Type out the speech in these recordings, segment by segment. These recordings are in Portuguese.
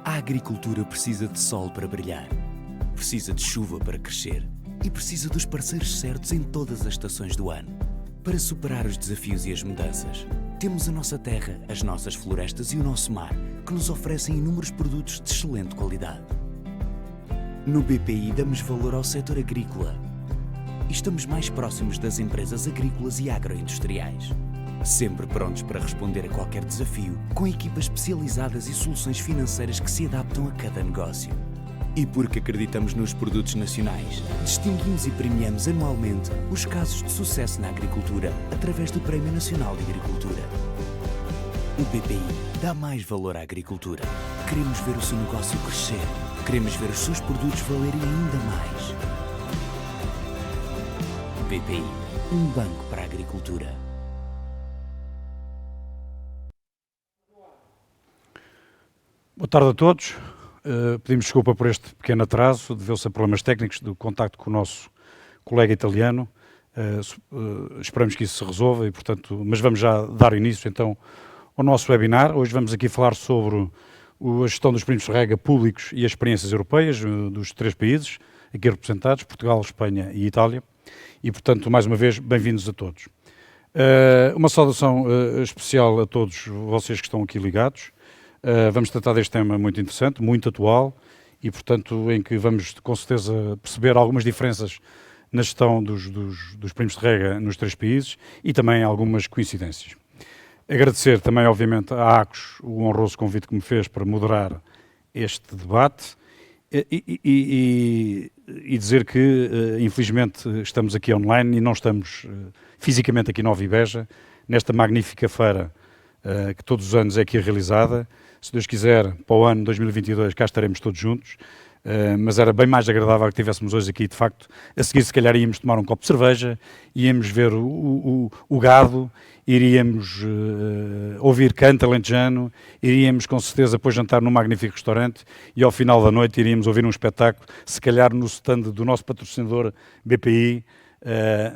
A agricultura precisa de sol para brilhar, precisa de chuva para crescer e precisa dos parceiros certos em todas as estações do ano. Para superar os desafios e as mudanças, temos a nossa terra, as nossas florestas e o nosso mar, que nos oferecem inúmeros produtos de excelente qualidade. No BPI damos valor ao setor agrícola e estamos mais próximos das empresas agrícolas e agroindustriais. Sempre prontos para responder a qualquer desafio, com equipas especializadas e soluções financeiras que se adaptam a cada negócio. E porque acreditamos nos produtos nacionais, distinguimos e premiamos anualmente os casos de sucesso na agricultura através do Prémio Nacional de Agricultura. O BPI dá mais valor à agricultura. Queremos ver o seu negócio crescer. Queremos ver os seus produtos valerem ainda mais. BPI, um banco para a agricultura. Boa tarde a todos. Pedimos desculpa por este pequeno atraso, deveu-se a problemas técnicos do contacto com o nosso colega italiano. Esperamos que isso se resolva, e, portanto, mas vamos já dar início então ao nosso webinar. Hoje vamos aqui falar sobre a gestão dos primos de rega públicos e as experiências europeias dos 3 países aqui representados, Portugal, Espanha e Itália. E, portanto, mais uma vez, bem-vindos a todos. Uma saudação especial a todos vocês que estão aqui ligados. Vamos tratar deste tema muito interessante, muito atual e, portanto, em que vamos com certeza perceber algumas diferenças na gestão dos primos de rega nos 3 países e também algumas coincidências. Agradecer também, obviamente, à ACOS o honroso convite que me fez para moderar este debate e dizer que, infelizmente, estamos aqui online e não estamos fisicamente aqui na Ovibeja, nesta magnífica feira que todos os anos é aqui realizada. Se Deus quiser, para o ano 2022 cá estaremos todos juntos, mas era bem mais agradável que estivéssemos hoje aqui, de facto. A seguir, se calhar, íamos tomar um copo de cerveja, íamos ver o gado, iríamos ouvir canto alentejano, iríamos com certeza depois jantar num magnífico restaurante e ao final da noite iríamos ouvir um espetáculo, se calhar no stand do nosso patrocinador BPI,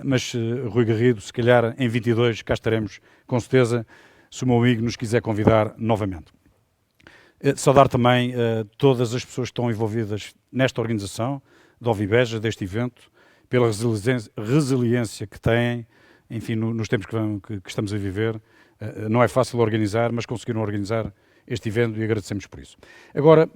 mas Rui Garrido, se calhar em 22 cá estaremos com certeza, se o meu amigo nos quiser convidar novamente. Saudar também todas as pessoas que estão envolvidas nesta organização da Ovibeja, deste evento, pela resiliência que têm, enfim, nos tempos que estamos a viver. Não é fácil organizar, mas conseguiram organizar este evento e agradecemos por isso. Agora,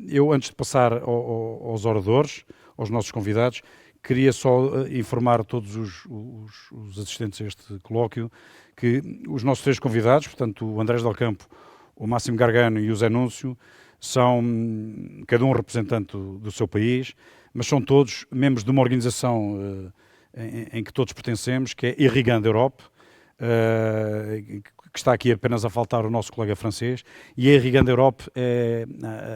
eu antes de passar aos oradores, aos nossos convidados, queria só informar a todos os assistentes a este colóquio que os nossos 3 convidados, portanto, o Andrés Del Campo, o Máximo Gargano e o Zé Núncio, são cada um representante do seu país, mas são todos membros de uma organização em que todos pertencemos, que é Irrigando Europe, que está aqui apenas a faltar o nosso colega francês, e a Irrigando Europe é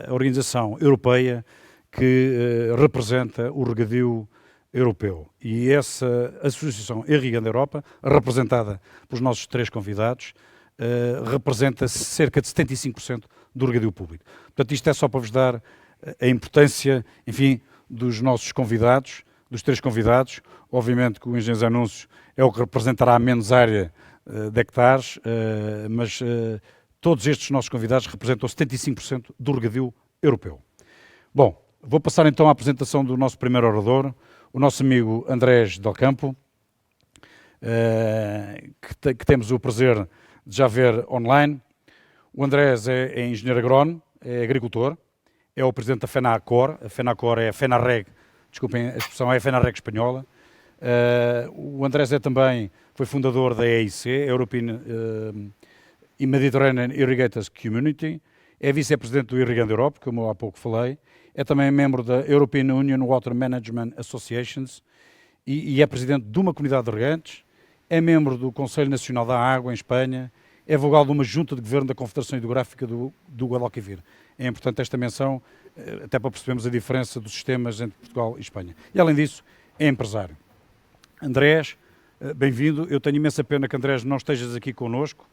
a organização europeia que representa o regadio europeu. E essa associação Irrigando Europa, representada pelos nossos 3 convidados, representa cerca de 75% do regadio público. Portanto, isto é só para vos dar a importância, enfim, dos nossos convidados, dos 3 convidados. Obviamente que o engenheiro Anúncio é o que representará menos área de hectares, mas todos estes nossos convidados representam 75% do regadio europeu. Bom, vou passar então à apresentação do nosso primeiro orador, o nosso amigo Andrés Del Campo, que temos o prazer de já ver online. O Andrés é engenheiro agrónomo, é agricultor, é o presidente da FENACOR. A FENACOR é a FENARREG, desculpem a expressão, é a FENARREG espanhola. O Andrés foi fundador da EIC, European Mediterranean Irrigators Community, é vice-presidente do Irrigando Europe, como eu há pouco falei, é também membro da European Union Water Management Associations e é presidente de uma comunidade de regantes, é membro do Conselho Nacional da Água em Espanha, é vogal de uma junta de governo da Confederação Hidrográfica do Guadalquivir. É importante esta menção, até para percebermos a diferença dos sistemas entre Portugal e Espanha. E, além disso, é empresário. Andrés, bem-vindo. Eu tenho imensa pena que, Andrés, não estejas aqui connosco,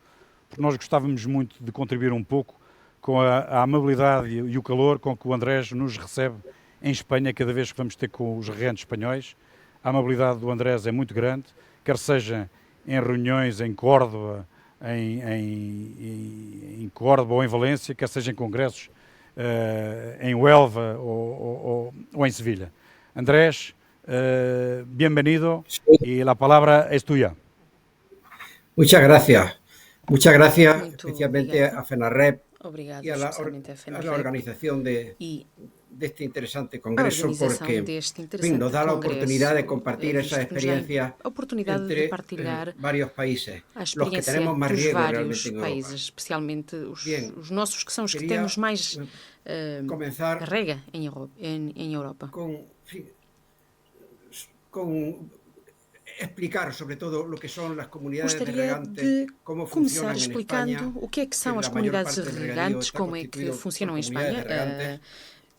porque nós gostávamos muito de contribuir um pouco com a amabilidade e o calor com que o Andrés nos recebe em Espanha, cada vez que vamos ter com os regantes espanhóis. A amabilidade do Andrés é muito grande, quer seja em reuniões em Córdoba, em Córdoba ou em Valência, quer seja em congressos em Huelva ou em Sevilha. Andrés, bienvenido y la palabra es tuya. Muchas gracias. Muchas gracias Muito especialmente obrigada. a FENARREP Obrigado y a la especialmente à a la FENARREP organización de e este interesante a congreso organização porque deste en fin, interessante nos da la congresso, oportunidad de compartir esas visto que nos dá experiencias a oportunidade de entre partilhar varios países, a los que experiência tenemos más dos riesgo vários realmente en Europa. países, especialmente Bien, os nossos, que são os que quería temos mais comenzar carrega em Europa. con explicar sobre todo lo que son las comunidades de Gostaria regantes, de cómo começar funcionan en explicando España, o que são que as la mayor comunidades parte del regadío regantes, está como é que constituido funcionam por em comunidades Espanha. de regantes.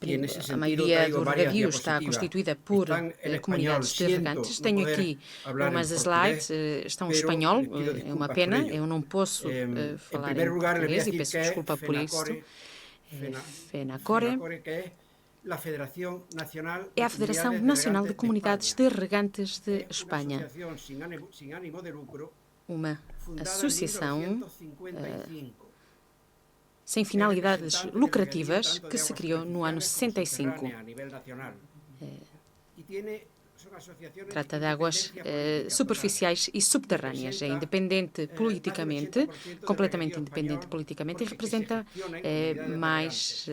Y en ese A sentido maioria traigo do varias regadio está diapositivas. constituída por Están en español, comunidades de siento regantes. no Tenho poder aqui hablar en umas portugués, slides, estão em pero espanhol, les pido é uma disculpas por pena, ello. eu não posso En falar primer em lugar, les voy a português e decir peço que es desculpa por isto. FENACORE FENACORE, que es la Federación Nacional é de a Federação Comunidades de Nacional de Regantes de Comunidades España. de Regantes de Es una Espanha, asociación sin ánimo de lucro, uma fundada en associação 1955. sem finalidades lucrativas que se criou no ano 65. Trata de águas superficiais e subterrâneas. É independente politicamente, completamente independente politicamente, e representa mais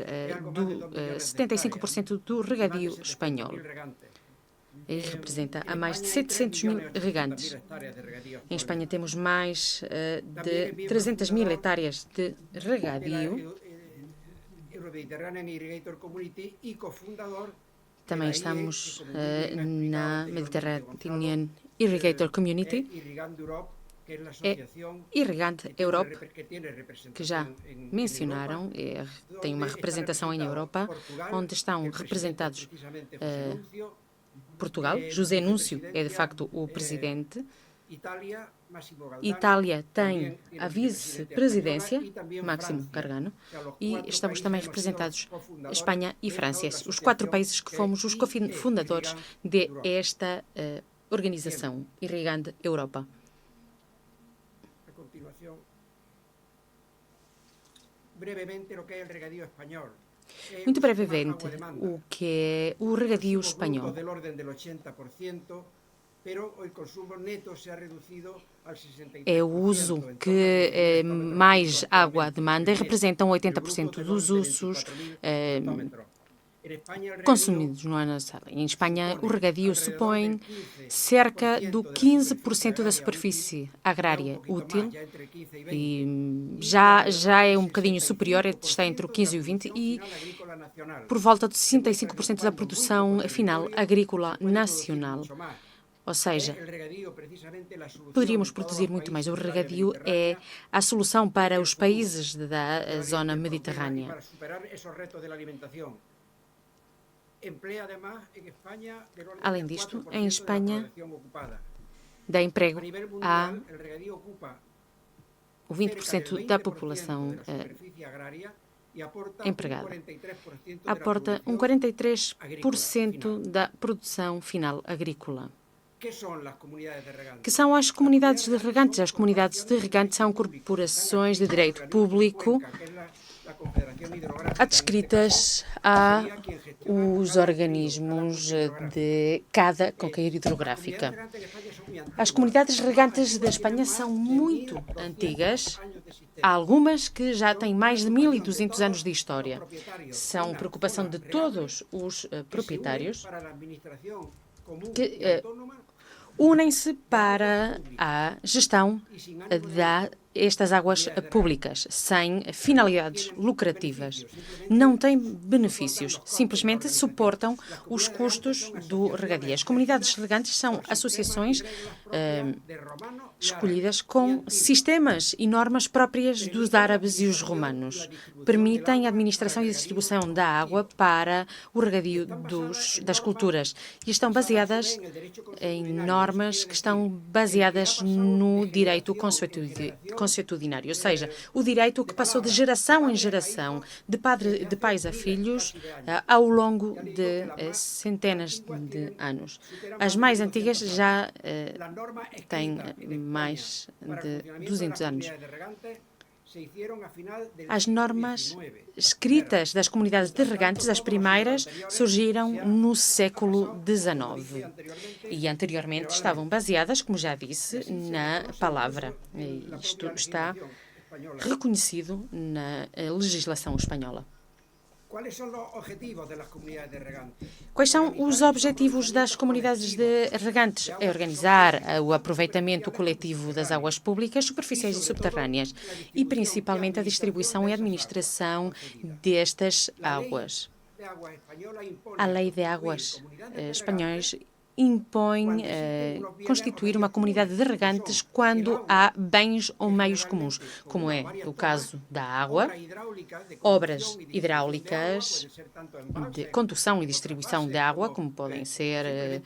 do 75% do regadio espanhol. E representa a mais de 700 mil regantes. Em Espanha temos mais de 300 mil hectáreas de regadio. Também estamos na Mediterranean Irrigator Community, Irrigante Europe, que já mencionaram, tem uma representação em Europa, onde estão representados Portugal, José Núncio é de facto o presidente. Itália tem a vice-presidência, Máximo Gargano, e estamos também representados Espanha e França, os 4 países que fomos os cofundadores desta organização, Irrigante Europa. Muito brevemente, o que é o regadio espanhol? É o uso que mais água demanda e representam 80% dos usos consumidos no ano. Em Espanha, o regadio supõe cerca do 15% da superfície agrária útil e já é um bocadinho superior, está entre o 15 e o 20, e por volta de 65% da produção final agrícola nacional. Ou seja, poderíamos produzir muito mais. O regadio é a solução para os países da zona mediterrânea. Além disto, em Espanha, dá emprego a o 20% da população empregada. Aporta 43% da produção final agrícola. Que são as comunidades de regantes? As comunidades de regantes são corporações de direito público adscritas aos organismos de cada conca hidrográfica. As comunidades regantes da Espanha são muito antigas. Há algumas que já têm mais de 1.200 anos de história. São preocupação de todos os proprietários que unem-se para a gestão destas águas públicas, sem finalidades lucrativas. Não têm benefícios, simplesmente suportam os custos do regadio. As comunidades regantes são associações escolhidas com sistemas e normas próprias dos árabes e os romanos. Permitem a administração e a distribuição da água para o regadio das culturas e estão baseadas em normas que estão baseadas no direito consuetudinário, ou seja, o direito que passou de geração em geração, de pais a filhos, ao longo de centenas de anos. As mais antigas já têm mais de 200 anos. As normas escritas das comunidades de regantes, as primeiras, surgiram no século XIX e anteriormente estavam baseadas, como já disse, na palavra. E isto está reconhecido na legislação espanhola. Quais são os objetivos das comunidades de regantes? É organizar o aproveitamento coletivo das águas públicas, superficiais e subterrâneas e, principalmente, a distribuição e administração destas águas. A Lei de Águas espanhóis impõe constituir uma comunidade de regantes quando há bens ou meios comuns, como é o caso da água, obras hidráulicas de condução e distribuição de água, como podem ser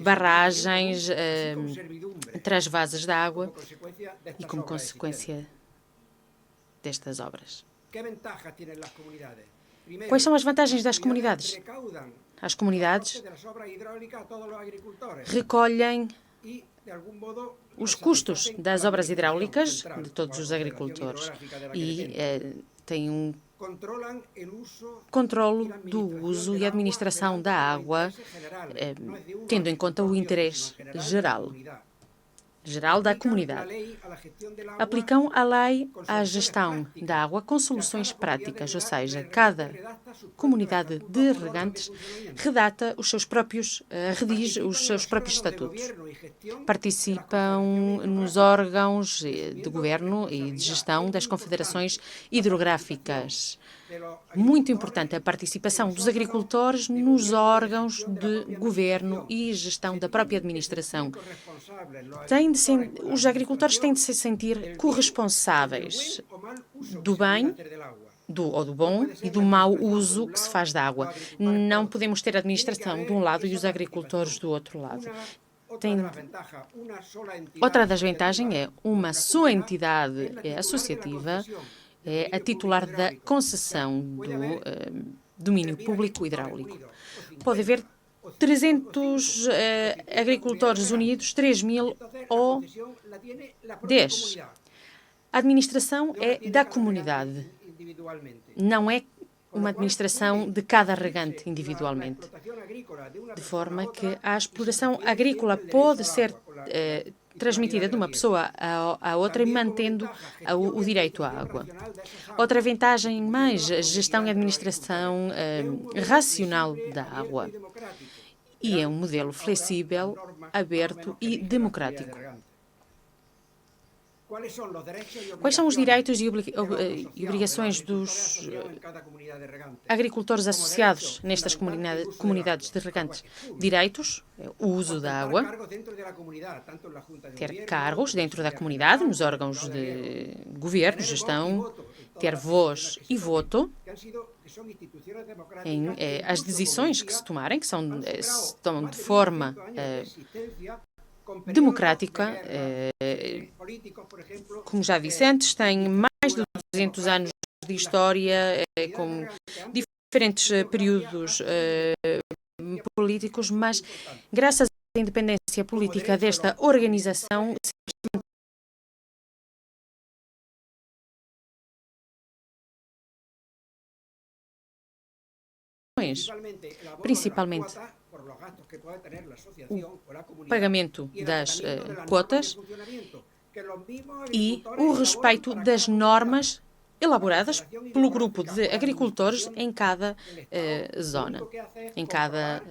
barragens, trasvasas de água e como consequência destas obras. Quais são as vantagens das comunidades? As comunidades recolhem os custos das obras hidráulicas de todos os agricultores e têm um controlo do uso e administração da água, tendo em conta o interesse geral da comunidade. Aplicam a lei à gestão da água com soluções práticas, ou seja, cada comunidade de regantes redige os seus próprios estatutos. Participam nos órgãos de governo e de gestão das confederações hidrográficas. Muito importante a participação dos agricultores nos órgãos de governo e gestão da própria administração. Os agricultores têm de se sentir corresponsáveis do bem, do bom e do mau uso que se faz da água. Não podemos ter a administração de um lado e os agricultores do outro lado. Outra das vantagens é uma só entidade associativa é a titular da concessão do domínio público hidráulico. Pode haver 300 agricultores unidos, 3.000 ou 10. A administração é da comunidade, não é uma administração de cada regante individualmente. De forma que a exploração agrícola pode ser transmitida de uma pessoa à outra, mantendo o direito à água. Outra vantagem mais, a gestão e administração racional da água. E é um modelo flexível, aberto e democrático. Quais são os direitos e obrigações dos agricultores associados nestas comunidades de regantes? Direitos, o uso da água, ter cargos dentro da comunidade, nos órgãos de governo, gestão, ter voz e voto em as decisões que se tomarem, que se tomam de forma democrática. Como já disse antes, tem mais de 200 anos de história, com diferentes períodos políticos, mas graças à independência política desta organização, principalmente o pagamento das quotas e o respeito das normas elaboradas pelo grupo de agricultores em cada zona, em cada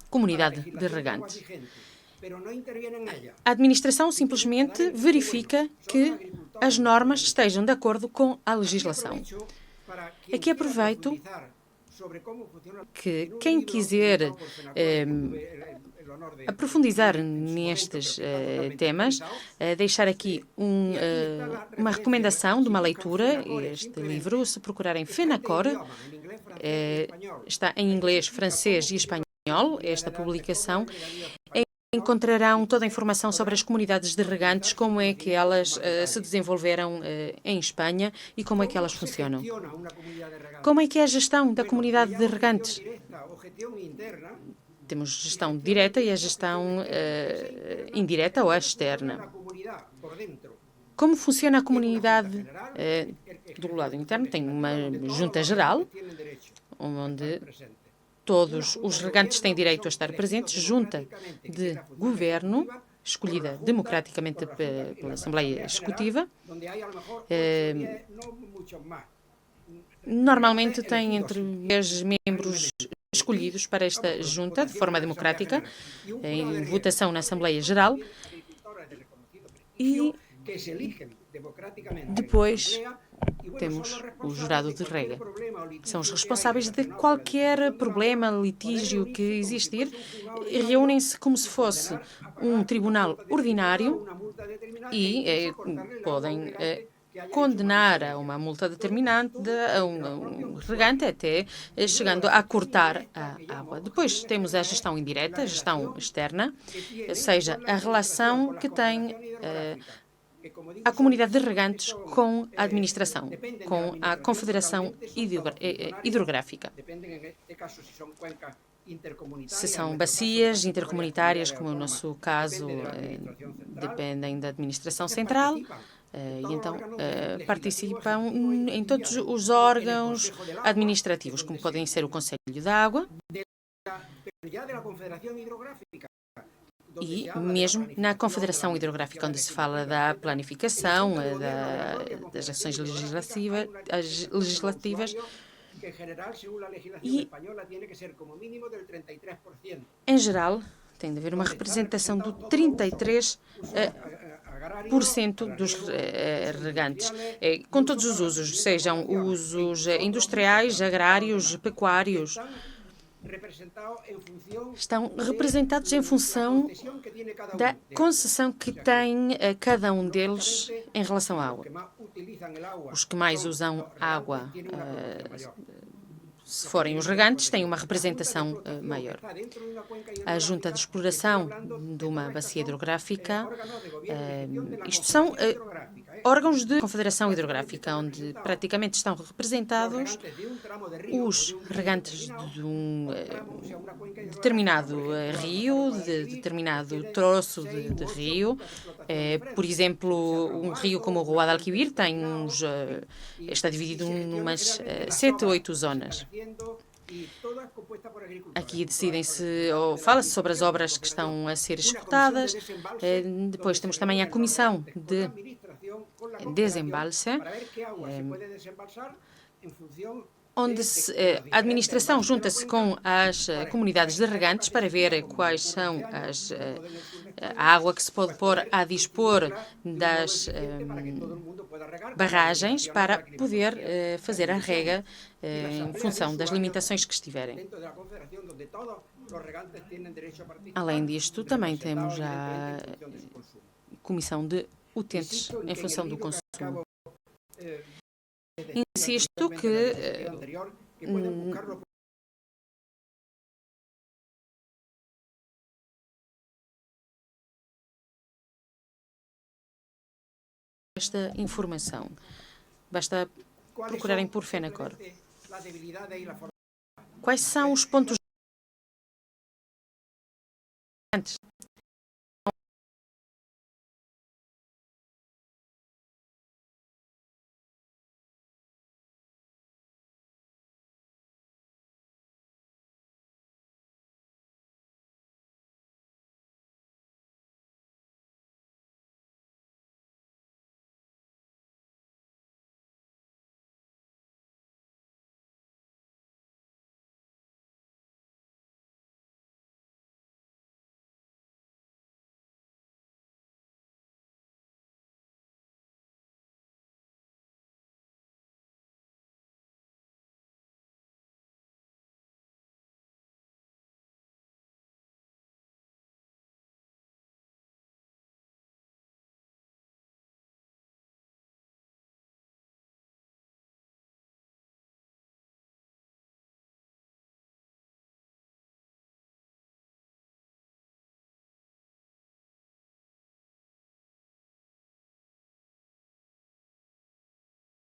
comunidade de regantes. A administração simplesmente verifica que as normas estejam de acordo com a legislação. Aqui aproveito que quem quiser aprofundar nestes temas, deixar aqui uma recomendação de uma leitura, este livro, se procurarem FENACOR, está em inglês, francês e espanhol, esta publicação. Encontrarão toda a informação sobre as comunidades de regantes, como é que elas se desenvolveram em Espanha e como é que elas funcionam. Como é que é a gestão da comunidade de regantes? Temos gestão direta e a gestão indireta ou externa. Como funciona a comunidade do lado interno? Tem uma junta geral, onde todos os regantes têm direito a estar presentes, junta de governo, escolhida democraticamente pela Assembleia Executiva. Normalmente tem entre 10 membros escolhidos para esta junta de forma democrática, em votação na Assembleia Geral. E depois temos o jurado de rega. São os responsáveis de qualquer problema, litígio que existir. Reúnem-se como se fosse um tribunal ordinário e podem condenar a uma multa determinante a um regante até chegando a cortar a água. Depois temos a gestão indireta, a gestão externa, ou seja, a relação que tem a comunidade de regantes com a administração, com a Confederação Hidrográfica. Se são bacias intercomunitárias, como no nosso caso, dependem da administração central, e então participam em todos os órgãos administrativos, como podem ser o Conselho da Água e mesmo na Confederação Hidrográfica, onde se fala da planificação, das ações legislativas. E, em geral, tem de haver uma representação do 33% dos regantes, com todos os usos, sejam usos industriais, agrários, pecuários. Estão representados em função da concessão que tem cada um deles em relação à água. Os que mais usam água, se forem os regantes, têm uma representação maior. A Junta de Exploração de uma bacia hidrográfica, isto são órgãos de Confederação Hidrográfica, onde praticamente estão representados os regantes de um determinado rio, de determinado troço de rio. Por exemplo, um rio como o Guadalquivir está dividido em umas 7 ou 8 zonas. Aqui decidem-se, ou fala-se sobre as obras que estão a ser executadas. Depois temos também a Comissão de Desembalse, onde a administração junta-se com as comunidades de regantes para ver quais são a água que se pode pôr a dispor das barragens para poder fazer a rega em função das limitações que estiverem. Além disto, também temos a Comissão de Utentes em função do consumo. Insisto que esta informação. Basta procurarem por FENACOR. Quais são os pontos antes?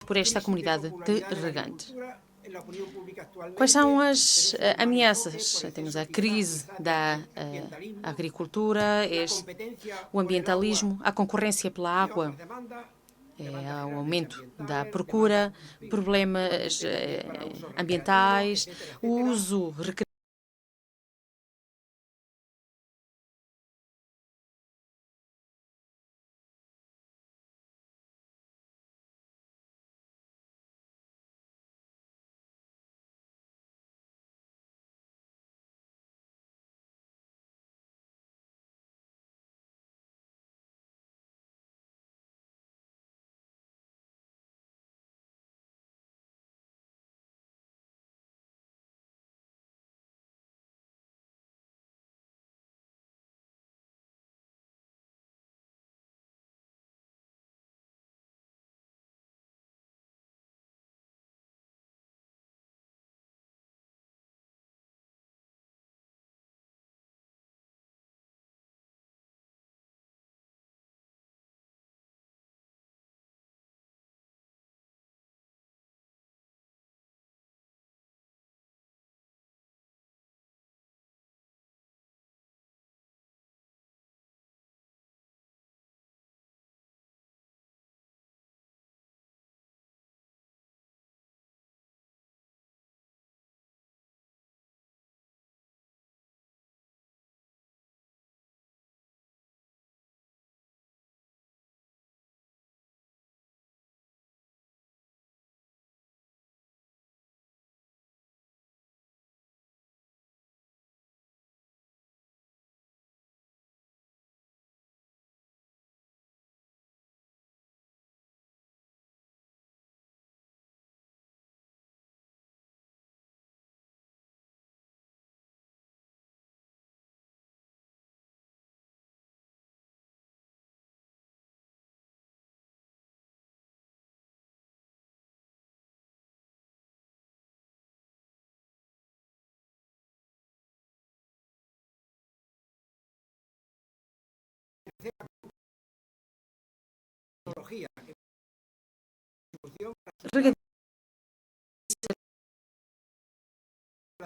Por esta comunidade de regantes. Quais são as ameaças? Temos a crise da agricultura, o ambientalismo, a concorrência pela água ao aumento da procura, problemas ambientais, o uso recreativo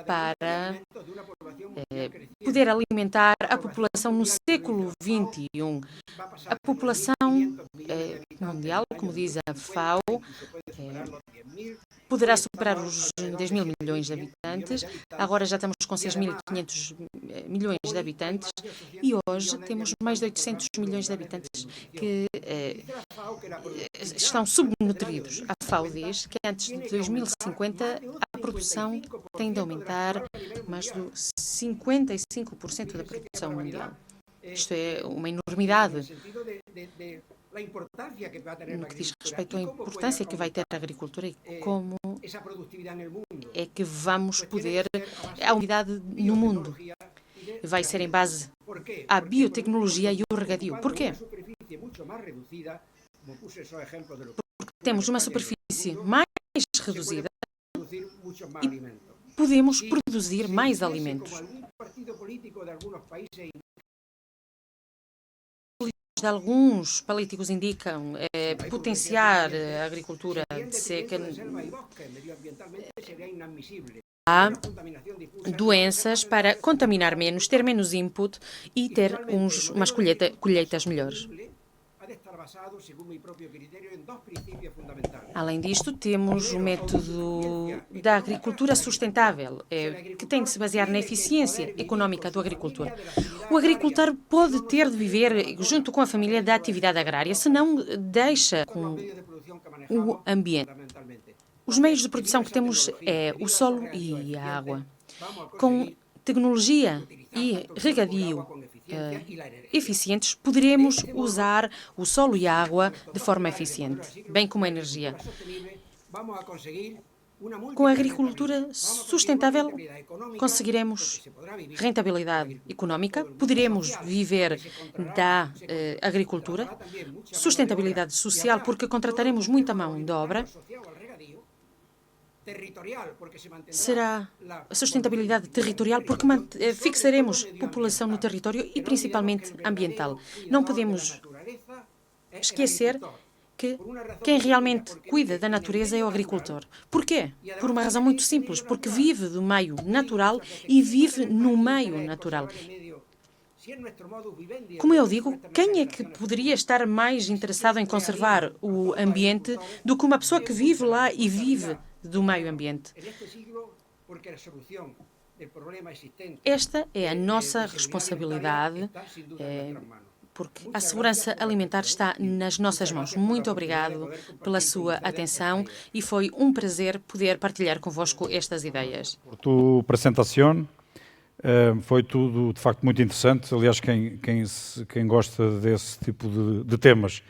para poder alimentar a população no século XXI. A população mundial, como diz a FAO, poderá superar os 10 mil milhões de habitantes. Agora já estamos com 6.500 milhões de habitantes e hoje temos mais de 800 milhões de habitantes que estão subnutridos. A FAO diz que antes de 2050 a produção tem de aumentar mais de 55% da produção mundial. Isto é uma enormidade no que diz respeito à importância que vai ter a agricultura e como é que vamos poder a unidade no mundo. Vai ser em base à biotecnologia e o regadio. Por quê? Porque temos uma superfície mais reduzida e podemos produzir mais alimentos. De alguns políticos indicam potenciar a agricultura de seca. Há doenças para contaminar menos, ter menos input e ter umas colheitas melhores. Além disto, temos o método da agricultura sustentável, que tem de se basear na eficiência económica do agricultor. O agricultor pode ter de viver junto com a família da atividade agrária, senão deixa com o ambiente. Os meios de produção que temos é o solo e a água. Com tecnologia e regadio eficientes, poderemos usar o solo e a água de forma eficiente, bem como a energia. Com a agricultura sustentável, conseguiremos rentabilidade económica, poderemos viver da agricultura, sustentabilidade social, porque contrataremos muita mão de obra. Será a sustentabilidade territorial, porque fixaremos população no território e, principalmente, ambiental. Não podemos esquecer que quem realmente cuida da natureza é o agricultor. Porquê? Por uma razão muito simples, porque vive do meio natural e vive no meio natural. Como eu digo, quem é que poderia estar mais interessado em conservar o ambiente do que uma pessoa que vive lá e vive do meio ambiente? Esta é a nossa responsabilidade, porque a segurança alimentar está nas nossas mãos. Muito obrigado pela sua atenção e foi um prazer poder partilhar convosco estas ideias. Por tua apresentação, foi tudo de facto muito interessante. Aliás, quem gosta desse tipo de temas,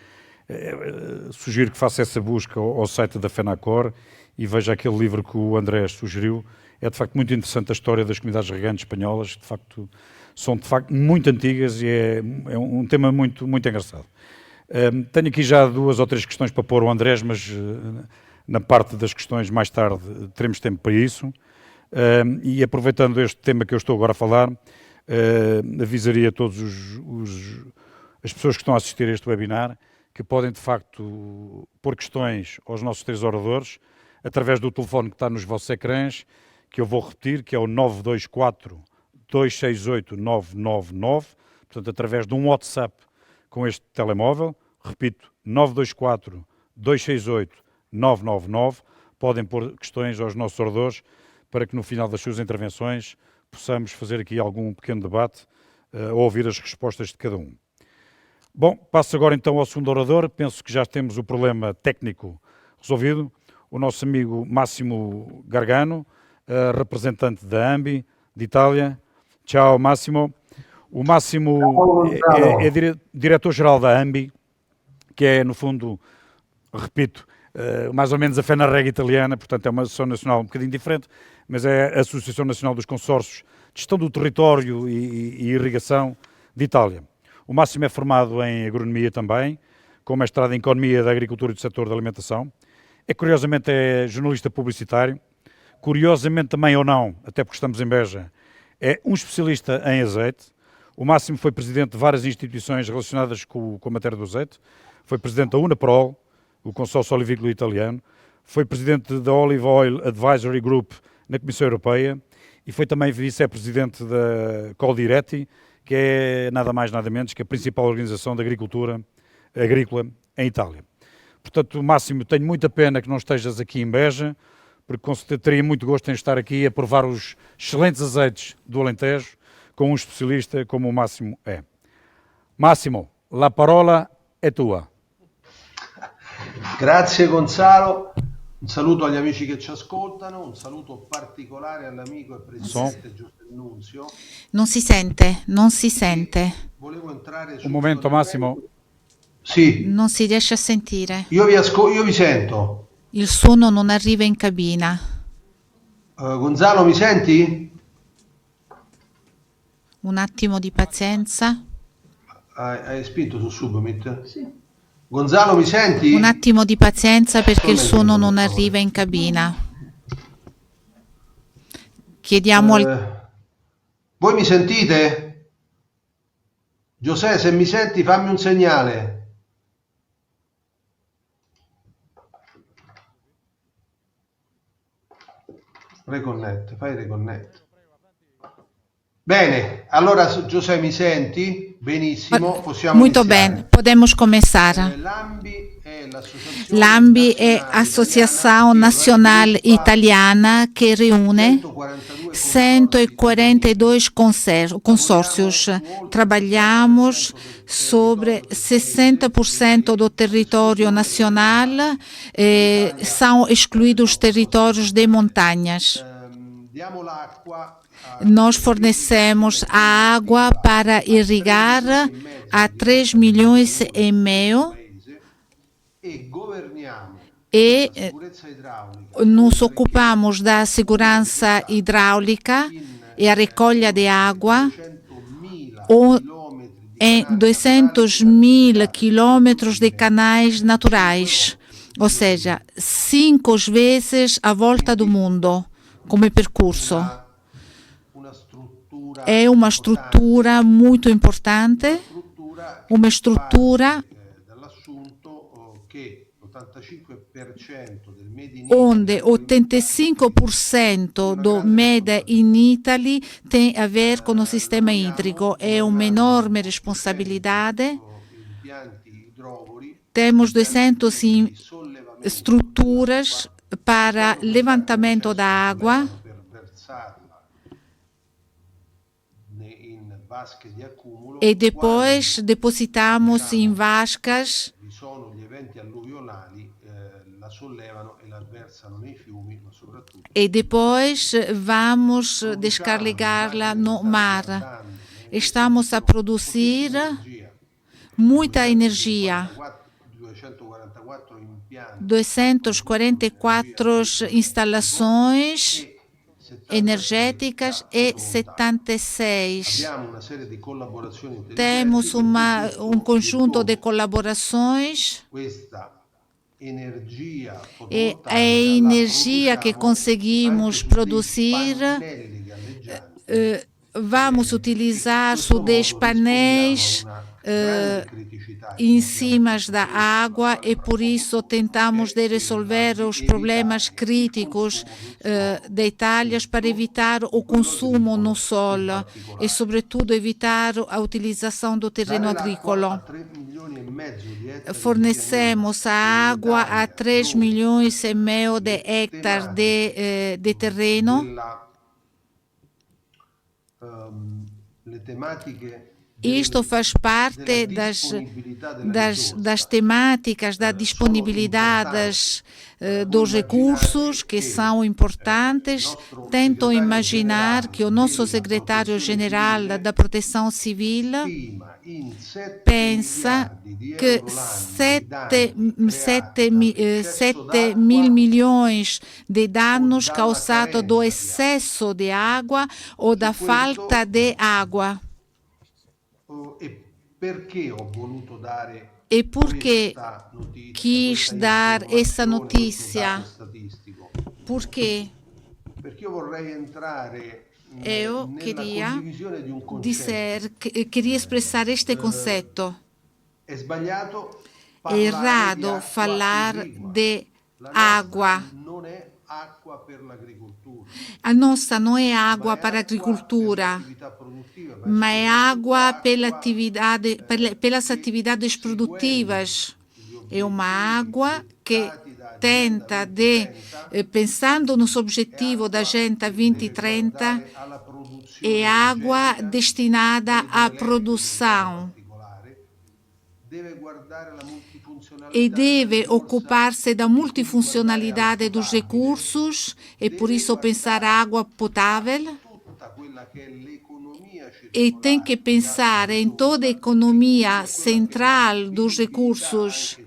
sugiro que faça essa busca ao site da FENACOR e veja aquele livro que o André sugeriu. É de facto muito interessante a história das comunidades regantes espanholas, são de facto muito antigas e é um tema muito, muito engraçado. Tenho aqui já 2 ou 3 questões para pôr ao Andrés, mas na parte das questões mais tarde teremos tempo para isso. E aproveitando este tema que eu estou agora a falar, avisaria todos as pessoas que estão a assistir a este webinar que podem de facto pôr questões aos nossos 3 oradores através do telefone que está nos vossos ecrãs, que eu vou repetir, que é o 924-268-999, portanto, através de um WhatsApp com este telemóvel, repito, 924-268-999, podem pôr questões aos nossos oradores para que no final das suas intervenções possamos fazer aqui algum pequeno debate ou ouvir as respostas de cada um. Bom, passo agora então ao segundo orador, penso que já temos o problema técnico resolvido, o nosso amigo Massimo Gargano, representante da AMBI, de Itália. Ciao Massimo. O Massimo é diretor-geral da AMBI, que é, no fundo, repito, mais ou menos a FENARREG italiana, portanto é uma associação nacional um bocadinho diferente, mas é a Associação Nacional dos Consórcios de Gestão do Território e Irrigação de Itália. O Máximo é formado em Agronomia também, com mestrado em Economia da Agricultura e do Setor da Alimentação. Curiosamente, é jornalista publicitário. Curiosamente também ou não, até porque estamos em Beja, é um especialista em azeite. O Máximo foi presidente de várias instituições relacionadas com a matéria do azeite. Foi presidente da Unaprol, o consórcio olivícola italiano. Foi presidente da Olive Oil Advisory Group na Comissão Europeia e foi também vice-presidente da Coldiretti, que é nada mais nada menos que a principal organização de agricultura agrícola em Itália. Portanto, Máximo, tenho muita pena que não estejas aqui em Beja, porque com certeza teria muito gosto em estar aqui a provar os excelentes azeites do Alentejo com um especialista como o Máximo é. Máximo, la parola è tua. Grazie Gonzalo, un saluto agli amici che ci ascoltano, un saluto particolare all'amico e presidente Giuseppe Nunzio. Non si sente. Volevo entrare Un momento Massimo. Sì. Non si riesce a sentire. Io vi sento. Il suono non arriva in cabina. Gonzalo, mi senti? Un attimo di pazienza. Hai spinto su Submit? Sì. Gonzalo, mi senti? Un attimo di pazienza perché il suono non arriva in cabina. Chiediamo Voi mi sentite? Giuseppe, se mi senti fammi un segnale. Fai reconnect. Bene, allora Giuseppe mi senti? Benissimo, possiamo Muito iniziare. bem, podemos começar. L'AMBI è Associação Nacional Italiana que reúne 142 consórcios. Trabalhamos sobre 60% do território nacional, são excluídos os territórios de montanhas. Nós fornecemos a água para irrigar a 3 milhões e meio e nos ocupamos da segurança hidráulica e a recolha de água em 200.000 quilômetros de canais naturais, ou seja, 5 vezes a volta do mundo como percurso. É uma estrutura muito importante, uma estrutura onde 85% do Made in Italy tem a ver com o sistema hídrico. É uma enorme responsabilidade. Temos 200 estruturas para levantamento da água e depois depositamos em vascas e depois vamos descarregá-la no mar. Estamos a produzir muita energia. 244 instalações energéticas e 76. Temos um conjunto de colaborações e a energia que conseguimos produzir vamos utilizar 10 painéis em cima da água e por isso tentamos de resolver os problemas críticos da Itália para evitar o consumo no solo e sobretudo evitar a utilização do terreno agricolo. Fornecemos a água a 3 milhões e meio de hectares de terreno. Isto faz parte das temáticas da disponibilidade dos recursos, que são importantes. Tento imaginar que o nosso secretário-geral da Proteção Civil pensa que 7 mil milhões de danos causados do excesso de água ou da falta de água. E por que quis dar essa notícia? Porque eu queria expressar este conceito. É errado falar de água. A nossa não é água para a agricultura, mas é água pelas atividades produtivas. É uma água que tenta pensando nos objetivos da Agenda 2030, é água destinada à produção. E deve ocupar-se da multifuncionalidade dos recursos e por isso pensar a água potável. E tem que pensar em toda a economia central dos recursos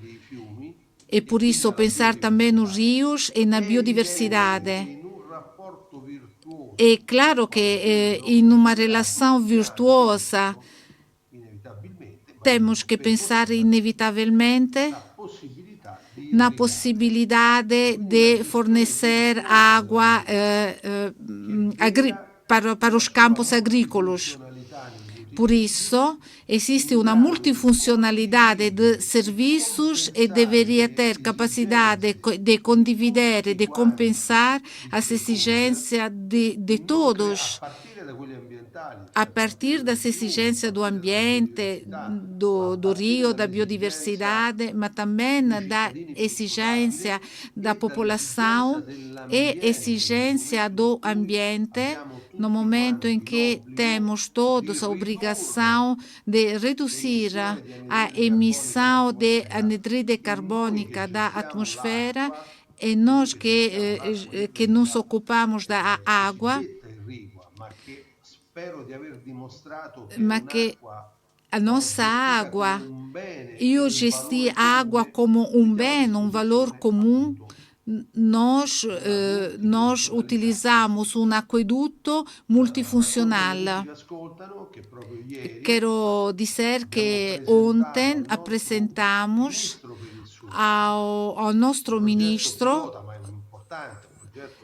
e por isso pensar também nos rios e na biodiversidade. É claro que em uma relação virtuosa temos que pensar inevitavelmente na possibilidade de fornecer água para os campos agrícolas. Por isso, existe uma multifuncionalidade de serviços e deveria ter capacidade de condividir e de compensar as exigências de todos, a partir das exigências do ambiente, do rio, da biodiversidade, mas também da exigência da população e exigência do ambiente, no momento em que temos todos a obrigação de reduzir a emissão de anidride carbônica da atmosfera, e nós que nos ocupamos da água, mas que a nossa água, eu gestir a água como um bem, um valor comum, nós utilizamos um aqueduto multifuncional. Quero dizer que ontem apresentamos ao nosso ministro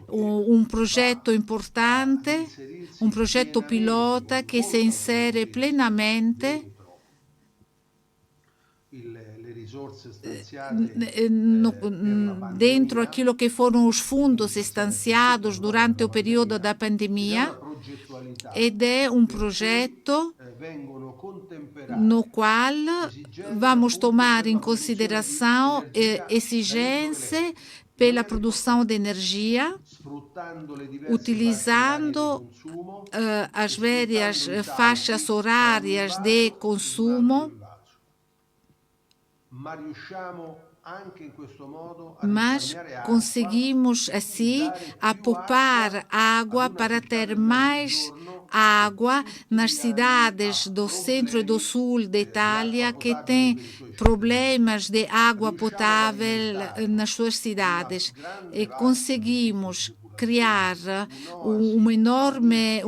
um progetto importante, un progetto pilota che si insere plenamente dentro aquilo que foram os fundos estanciados durante o período da pandemia, ed è un progetto no qual vamos tomar em consideração exigências pela produção de energia, utilizando as várias faixas horárias de consumo, mas conseguimos assim a poupar água para ter mais água nas cidades do centro e do sul da Itália que têm problemas de água potável nas suas cidades. E conseguimos criar uma enorme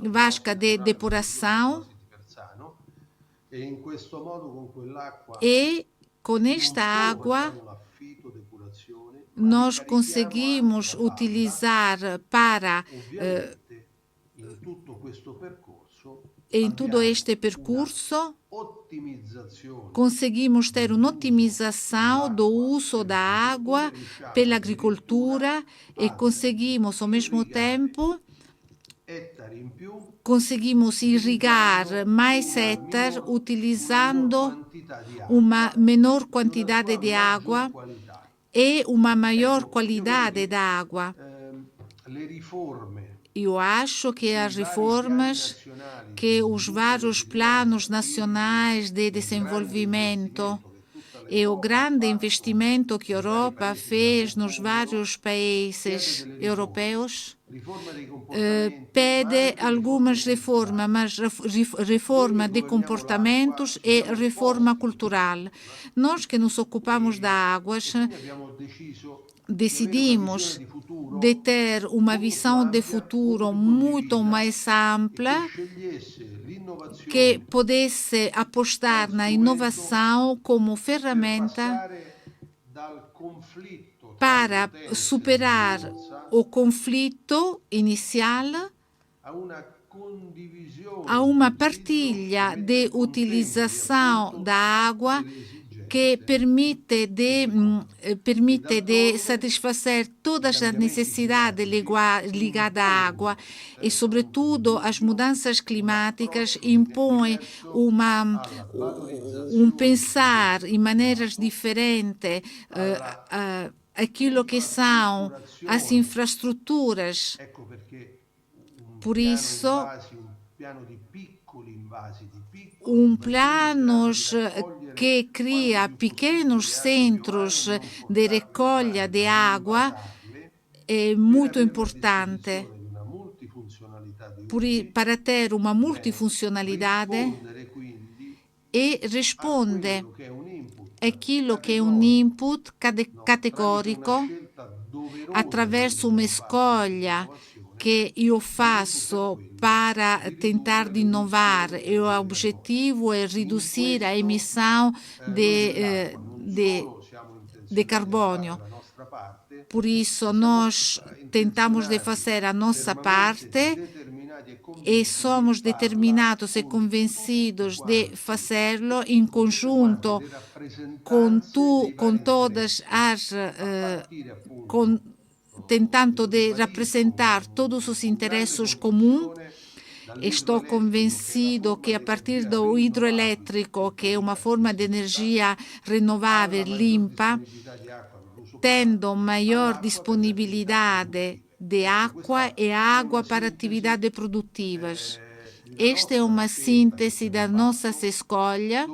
vasca de depuração e com esta água nós conseguimos utilizar para em todo este percurso conseguimos ter uma otimização do uso da água pela agricultura e conseguimos ao mesmo tempo irrigar mais hectares utilizando uma menor quantidade de água e uma maior qualidade da água. Eu acho que as reformas que os vários planos nacionais de desenvolvimento e o grande investimento que a Europa fez nos vários países europeus pede algumas reformas, mas reforma de comportamentos e reforma cultural. Nós que nos ocupamos da água decidimos de ter uma visão de futuro muito mais ampla que pudesse apostar na inovação como ferramenta para superar o conflito inicial a uma partilha de utilização da água que permite de satisfazer todas as necessidades ligadas à água e, sobretudo, as mudanças climáticas impõem pensar em maneiras diferentes aquilo que são as infraestruturas. Por isso, plano que cria pequenos centros de recolha de água é muito importante para ter uma multifuncionalidade e responde aquilo que é um input categórico attraverso uma escolha que eu faço para tentar de inovar e o objetivo é reduzir a emissão de carbono. Por isso, nós tentamos de fazer a nossa parte e somos determinados e convencidos de fazê-lo em conjunto com todas as tentando de representar todos os interesses comuns. Estou convencido que a partir do hidroelétrico, que é uma forma de energia renovável limpa, tendo maior disponibilidade de água e água para atividades produtivas. Esta é uma síntese das nossas escolhas,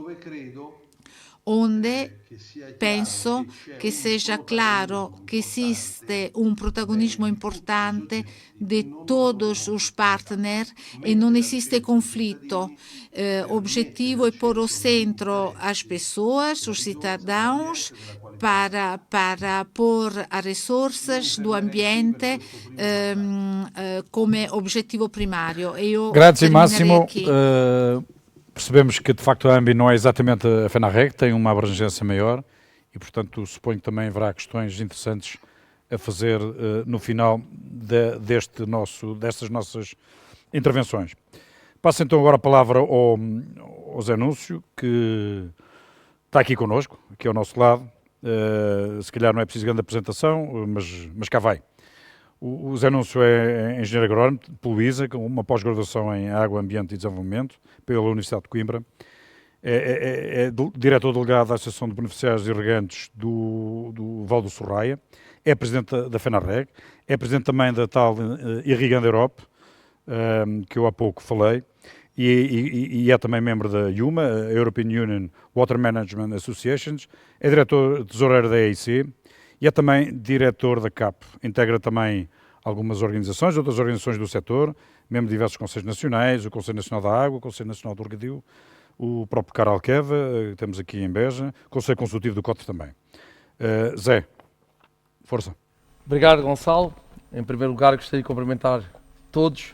onde penso que seja claro que existe um protagonismo importante de todos os partners e não existe conflito. O objetivo é pôr ao centro as pessoas, os cidadãos, para pôr as recursos do ambiente como objetivo primário. Grazie Massimo. Percebemos que, de facto, a AMBI não é exatamente a FENARREG, tem uma abrangência maior e, portanto, suponho que também haverá questões interessantes a fazer no final destas nossas intervenções. Passo então agora a palavra ao Zé Núncio, que está aqui connosco, aqui ao nosso lado. Se calhar não é preciso grande apresentação, mas cá vai. O Zé Núncio é engenheiro agrónomo pelo ISA, com uma pós-graduação em Água, Ambiente e Desenvolvimento pela Universidade de Coimbra. É diretor delegado da Associação de Beneficiários Irrigantes do Val do Sorraia, é presidente da FENARREG, é presidente também da tal Irrigando Europe, que eu há pouco falei, e é também membro da IUMA, a European Union Water Management Associations, é diretor tesoureiro da EIC e é também diretor da CAP. Integra também algumas organizações, outras organizações do setor, membro de diversos conselhos nacionais, o Conselho Nacional da Água, o Conselho Nacional do Regadio, o próprio Caralqueva, que temos aqui em Beja, o Conselho Consultivo do COTER também. Zé, força. Obrigado, Gonçalo. Em primeiro lugar, gostaria de cumprimentar todos,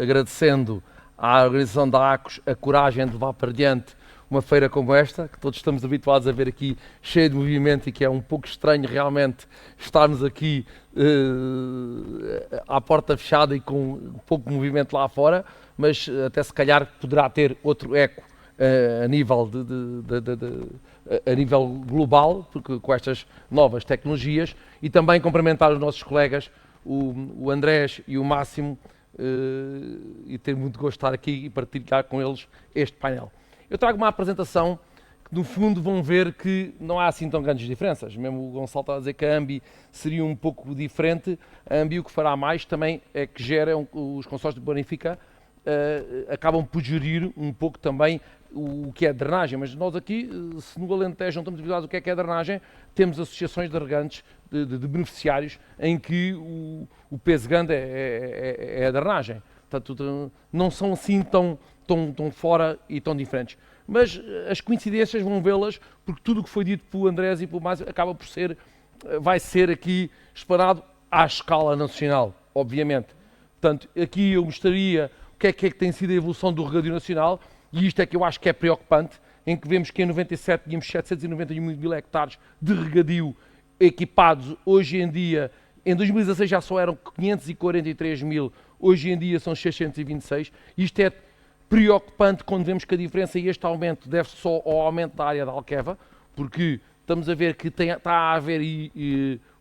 agradecendo à organização da ACOS a coragem de levar para diante uma feira como esta, que todos estamos habituados a ver aqui cheia de movimento e que é um pouco estranho realmente estarmos aqui à porta fechada e com pouco movimento lá fora, mas até se calhar poderá ter outro eco a nível global, porque com estas novas tecnologias, e também cumprimentar os nossos colegas, o Andrés e o Máximo, e ter muito gosto de estar aqui e partilhar com eles este painel. Eu trago uma apresentação que, no fundo, vão ver que não há assim tão grandes diferenças. Mesmo o Gonçalo está a dizer que a AMBI seria um pouco diferente. A AMBI o que fará mais também é que os consórcios de Bonifica acabam por gerir um pouco também o que é drenagem, mas nós aqui, se no Alentejo não estamos habituados ao que é drenagem, temos associações de regantes, de beneficiários, em que o peso grande é a drenagem. Portanto, não são assim tão fora e tão diferentes. Mas as coincidências vão vê-las, porque tudo o que foi dito pelo Andrés e pelo Márcio acaba por vai ser aqui explanado à escala nacional, obviamente. Portanto, aqui eu mostraria o que é que tem sido a evolução do regadio nacional, e isto é que eu acho que é preocupante, em que vemos que em 97 tínhamos 791 mil hectares de regadio equipados. Hoje em dia, em 2016 já só eram 543 mil, hoje em dia são 626. Isto é preocupante quando vemos que a diferença e este aumento deve-se só ao aumento da área da Alqueva, porque estamos a ver que está a haver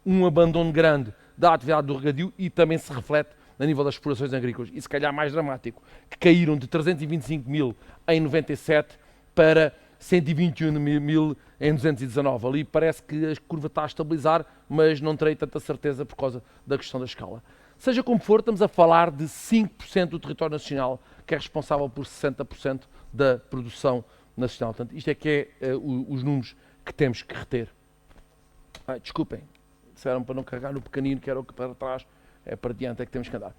um abandono grande da atividade do regadio e também se reflete a nível das explorações agrícolas. E se calhar mais dramático, que caíram de 325 mil em 97 para 121 mil em 219. Ali parece que a curva está a estabilizar, mas não terei tanta certeza por causa da questão da escala. Seja como for, estamos a falar de 5% do território nacional, que é responsável por 60% da produção nacional. Portanto, isto é que é os números que temos que reter. Desculpem, disseram para não carregar no pequenino, que era o que para trás, é para diante é que temos que andar.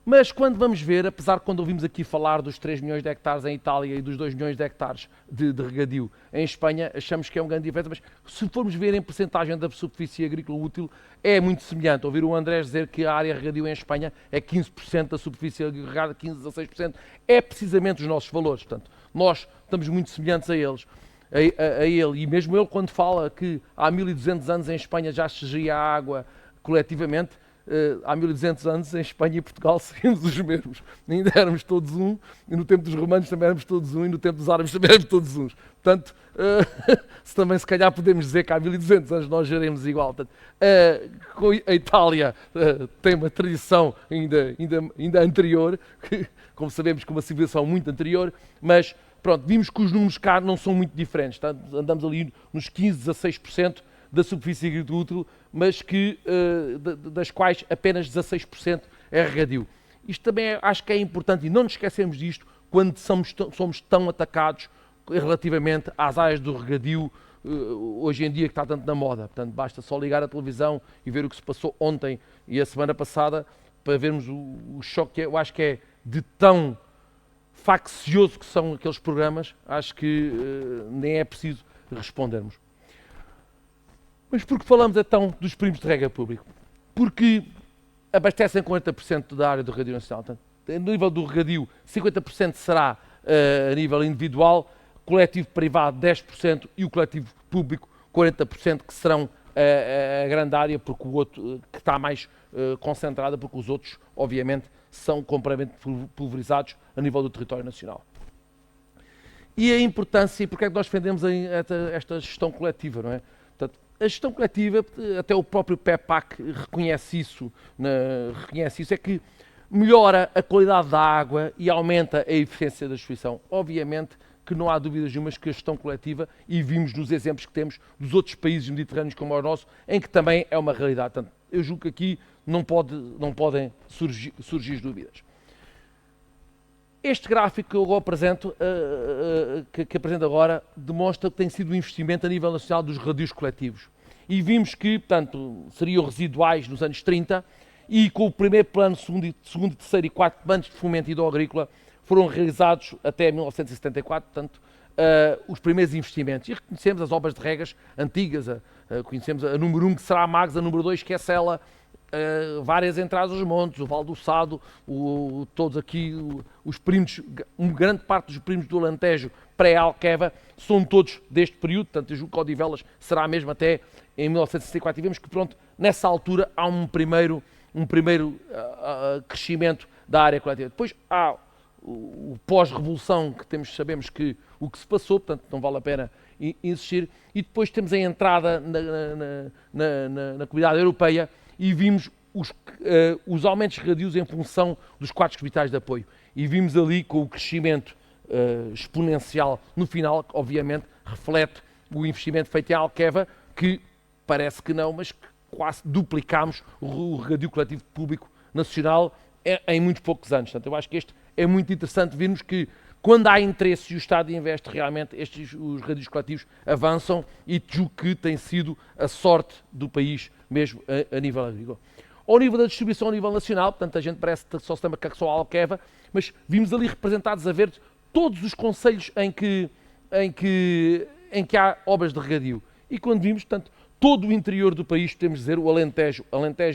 Mas quando vamos ver, apesar de quando ouvimos aqui falar dos 3 milhões de hectares em Itália e dos 2 milhões de hectares de regadio em Espanha, achamos que é um grande diferença, mas se formos ver em percentagem da superfície agrícola útil, é muito semelhante. Ouvir o Andrés dizer que a área regadio em Espanha é 15% da superfície regada, 15% a 16%, é precisamente os nossos valores. Portanto, nós estamos muito semelhantes a eles. A ele, e mesmo ele quando fala que há 1200 anos em Espanha já se geria a água coletivamente, há 1200 anos em Espanha e Portugal seguimos os mesmos, ainda éramos todos um, e no tempo dos romanos também éramos todos um, e no tempo dos árabes também éramos todos uns. Portanto, se calhar podemos dizer que há 1200 anos nós geremos igual. Portanto, a Itália tem uma tradição ainda anterior, como sabemos, com uma civilização muito anterior, mas pronto, vimos que os números cá não são muito diferentes, tá? Andamos ali nos 15% a 16% da superfície agrícola útil, mas das quais apenas 16% é regadio. Isto também acho que é importante e não nos esquecemos disto quando somos tão atacados relativamente às áreas do regadio hoje em dia que está tanto na moda. Portanto, basta só ligar a televisão e ver o que se passou ontem e a semana passada para vermos o choque que eu acho que é de tão faccioso que são aqueles programas, acho que nem é preciso respondermos. Mas por que falamos então dos primos de rega público? Porque abastecem 40% da área do regadio nacional. Portanto, no nível do regadio, 50% será a nível individual, coletivo privado 10% e o coletivo público 40%, que serão a grande área, porque o outro que está mais concentrada, porque os outros, obviamente, são completamente pulverizados a nível do território nacional. E a importância, e porque é que nós defendemos esta gestão coletiva, não é? Portanto, a gestão coletiva, até o próprio PEPAC reconhece isso, é que melhora a qualidade da água e aumenta a eficiência da distribuição. Obviamente que não há dúvidas nenhumas que a gestão coletiva, e vimos nos exemplos que temos dos outros países mediterrâneos como o nosso, em que também é uma realidade. Portanto, eu julgo que aqui não podem surgir dúvidas. Este gráfico que eu apresento, que apresento agora, demonstra que tem sido um investimento a nível nacional dos regadios coletivos. E vimos que, portanto, seriam residuais nos anos 30 e com o primeiro plano, segundo, terceiro e quarto planos de fomento hidroagrícola foram realizados até 1974, portanto, os primeiros investimentos. E reconhecemos as obras de regas antigas, conhecemos a número 1 que será a Magos, a número 2 que é Sela, várias entradas aos montes, o Val do Sado, todos aqui, os primos, grande parte dos primos do Alentejo pré-Alqueva são todos deste período, portanto, eu julgo que Odivelas será mesmo até em 1964 e vemos que, pronto, nessa altura há um primeiro crescimento da área coletiva. Depois há o pós-revolução, que sabemos que o que se passou, portanto, não vale a pena insistir, e depois temos a entrada na Comunidade Europeia e vimos os aumentos regadios em função dos quadros vitais de apoio. E vimos ali com o crescimento exponencial no final, que obviamente reflete o investimento feito em Alqueva, que parece que não, mas que quase duplicámos o regadio coletivo público nacional em muitos poucos anos. Portanto, eu acho que este é muito interessante vermos que quando há interesse e o Estado investe realmente, os regadios coletivos avançam e julgo que tem sido a sorte do país mesmo a nível agrícola. Ao nível da distribuição a nível nacional, portanto a gente parece que só se lembra que só a Alqueva, mas vimos ali representados a ver todos os concelhos em que há obras de regadio. E quando vimos, portanto, todo o interior do país, podemos dizer, o Alentejo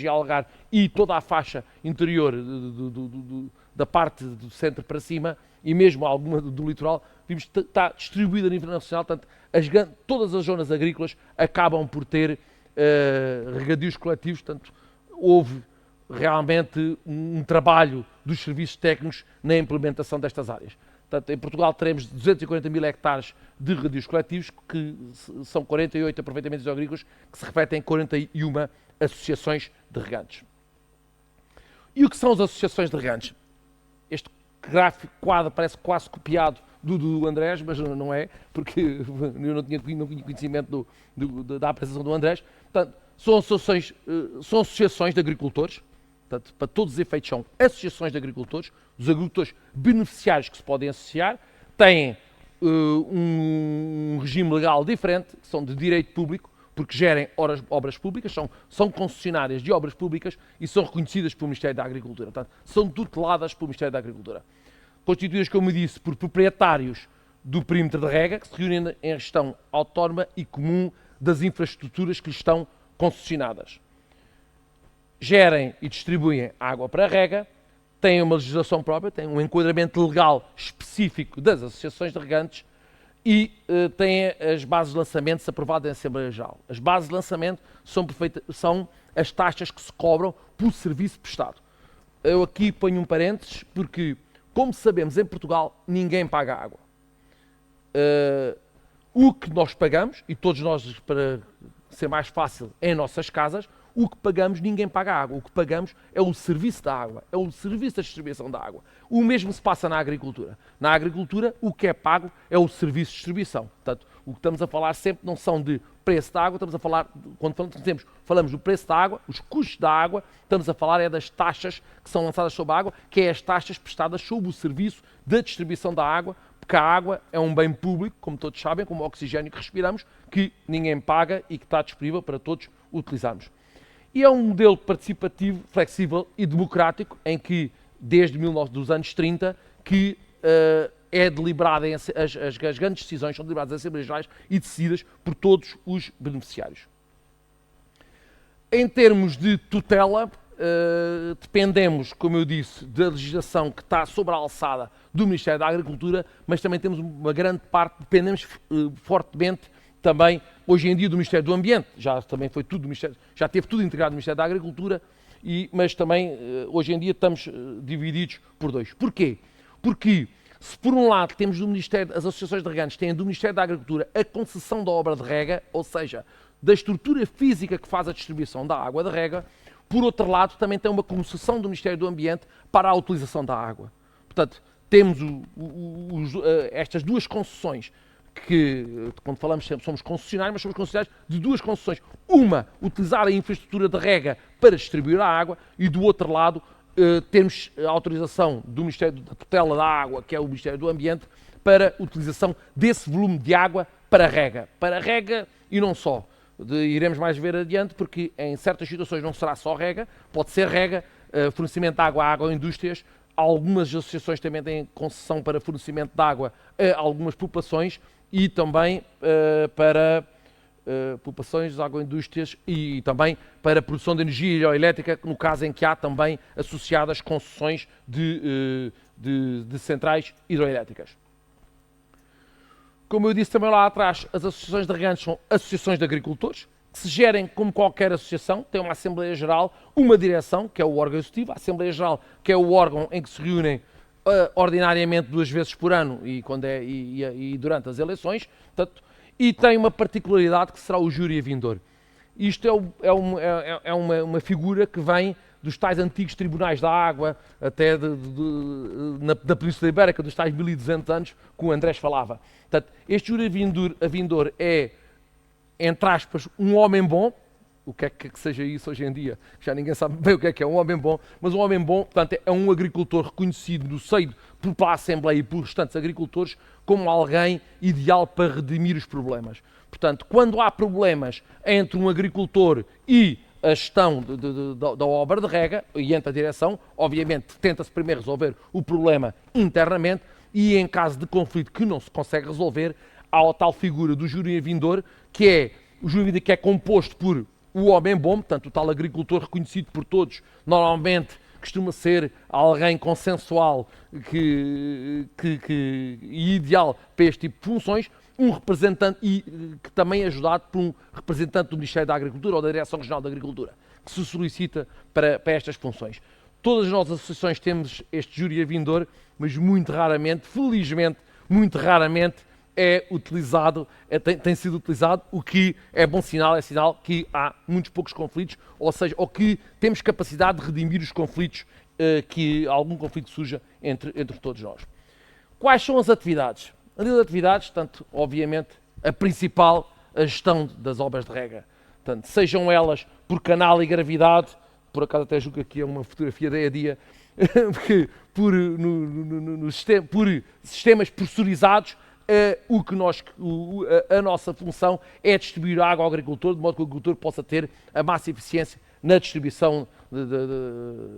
e Algarve e toda a faixa interior da parte do centro para cima e mesmo alguma do litoral, vimos que está distribuída a nível nacional, portanto, todas as zonas agrícolas acabam por ter regadios coletivos, portanto, houve realmente um trabalho dos serviços técnicos na implementação destas áreas. Portanto, em Portugal teremos 240 mil hectares de regadios coletivos, que são 48 aproveitamentos agrícolas, que se refletem em 41 associações de regantes. E o que são as associações de regantes? Este gráfico quadro parece quase copiado do Andrés, mas não é, porque eu não tinha conhecimento da apresentação do Andrés. Portanto, são associações de agricultores, portanto, para todos os efeitos são associações de agricultores, os agricultores beneficiários que se podem associar, têm um regime legal diferente, que são de direito público, porque gerem obras públicas, são concessionárias de obras públicas e são reconhecidas pelo Ministério da Agricultura, portanto, são tuteladas pelo Ministério da Agricultura. Constituídas, como eu disse, por proprietários do perímetro de rega, que se reúnem em gestão autónoma e comum das infraestruturas que lhes estão concessionadas. Gerem e distribuem água para a rega, têm uma legislação própria, têm um enquadramento legal específico das associações de regantes e têm as bases de lançamento aprovadas em Assembleia Geral. As bases de lançamento são as taxas que se cobram por serviço prestado. Eu aqui ponho um parênteses porque, como sabemos, em Portugal ninguém paga água. O que nós pagamos, e todos nós, para ser mais fácil, em nossas casas, o que pagamos, ninguém paga água. O que pagamos é o serviço da água, é o serviço da distribuição da água. O mesmo se passa na agricultura. Na agricultura, o que é pago é o serviço de distribuição. Portanto, o que estamos a falar sempre não são de preço da água, estamos a falar, quando falamos do preço da água, os custos da água, estamos a falar das taxas que são lançadas sobre a água, que é as taxas prestadas sobre o serviço da distribuição da água, porque a água é um bem público, como todos sabem, como o oxigênio que respiramos, que ninguém paga e que está disponível para todos utilizarmos. E é um modelo participativo, flexível e democrático, em que, desde os anos 30, que é deliberada, as grandes decisões são deliberadas em Assembleias Gerais e decididas por todos os beneficiários. Em termos de tutela, dependemos, como eu disse, da legislação que está sobre a alçada do Ministério da Agricultura, mas também temos uma grande parte, dependemos fortemente também, hoje em dia, do Ministério do Ambiente, já também foi tudo do Ministério, já teve tudo integrado no Ministério da Agricultura, mas também, hoje em dia, estamos divididos por dois. Porquê? Porque Se por um lado temos do Ministério, as associações de regantes têm do Ministério da Agricultura a concessão da obra de rega, ou seja, da estrutura física que faz a distribuição da água de rega, por outro lado também tem uma concessão do Ministério do Ambiente para a utilização da água. Portanto, temos estas duas concessões, que quando falamos sempre somos concessionários, mas somos concessionários de duas concessões. Uma, utilizar a infraestrutura de rega para distribuir a água, e do outro lado temos a autorização do Ministério da Tutela da Água, que é o Ministério do Ambiente, para utilização desse volume de água para rega. Para rega e não só. Iremos mais ver adiante, porque em certas situações não será só rega, pode ser rega, fornecimento de água a agroindústrias. Algumas associações também têm concessão para fornecimento de água a algumas populações e também para populações, agroindústrias e também para produção de energia hidroelétrica, no caso em que há também associadas concessões de centrais hidroelétricas. Como eu disse também lá atrás, as associações de regantes são associações de agricultores, que se gerem como qualquer associação, tem uma Assembleia Geral, uma direção, que é o órgão executivo, a Assembleia Geral, que é o órgão em que se reúnem ordinariamente 2 vezes por ano e durante as eleições, portanto, e tem uma particularidade que será o júri vindouro. Isto é uma figura que vem dos tais antigos tribunais da água, até da Península Ibérica, dos tais 1200 anos, que o Andrés falava. Portanto, este júri vindouro é, entre aspas, um homem bom. O que é que seja isso hoje em dia? Já ninguém sabe bem o que é um homem bom, mas um homem bom, portanto, é um agricultor reconhecido no seio pela Assembleia e por restantes agricultores como alguém ideal para redimir os problemas. Portanto, quando há problemas entre um agricultor e a gestão da obra de rega e entre a direção, obviamente tenta-se primeiro resolver o problema internamente e em caso de conflito que não se consegue resolver, há a tal figura do júri vindouro, que é o júri vindouro que é composto por o homem bom, portanto o tal agricultor reconhecido por todos, normalmente costuma ser alguém consensual e ideal para este tipo de funções, um representante e que também é ajudado por um representante do Ministério da Agricultura ou da Direção Regional da Agricultura, que se solicita para estas funções. Todas as nossas associações temos este júri vindouro, mas muito raramente, felizmente, muito raramente é utilizado, tem sido utilizado, o que é bom sinal, é sinal que há muitos poucos conflitos, ou seja, ou que temos capacidade de redimir os conflitos, que algum conflito surja entre todos nós. Quais são as atividades? A nível de atividades, tanto, obviamente, a principal, a gestão das obras de rega. Portanto, sejam elas por canal e gravidade, por acaso até julgo que aqui é uma fotografia da EDIA, por sistemas pressurizados, a nossa função é distribuir a água ao agricultor, de modo que o agricultor possa ter a máxima eficiência na distribuição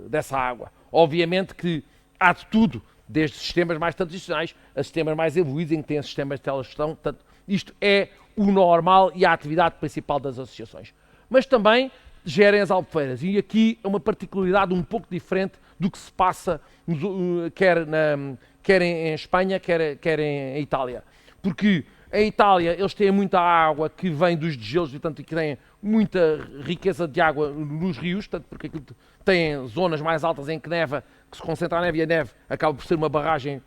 dessa água. Obviamente que há de tudo, desde sistemas mais tradicionais a sistemas mais evoluídos, em que têm sistemas de telegestão. Portanto, isto é o normal e a atividade principal das associações. Mas também gerem as albufeiras. E aqui é uma particularidade um pouco diferente do que se passa quer em Espanha, quer em Itália. Porque em Itália eles têm muita água que vem dos degelos, e portanto que têm muita riqueza de água nos rios, tanto porque aquilo tem zonas mais altas em que neva, que se concentra a neve, e a neve acaba por ser uma barragem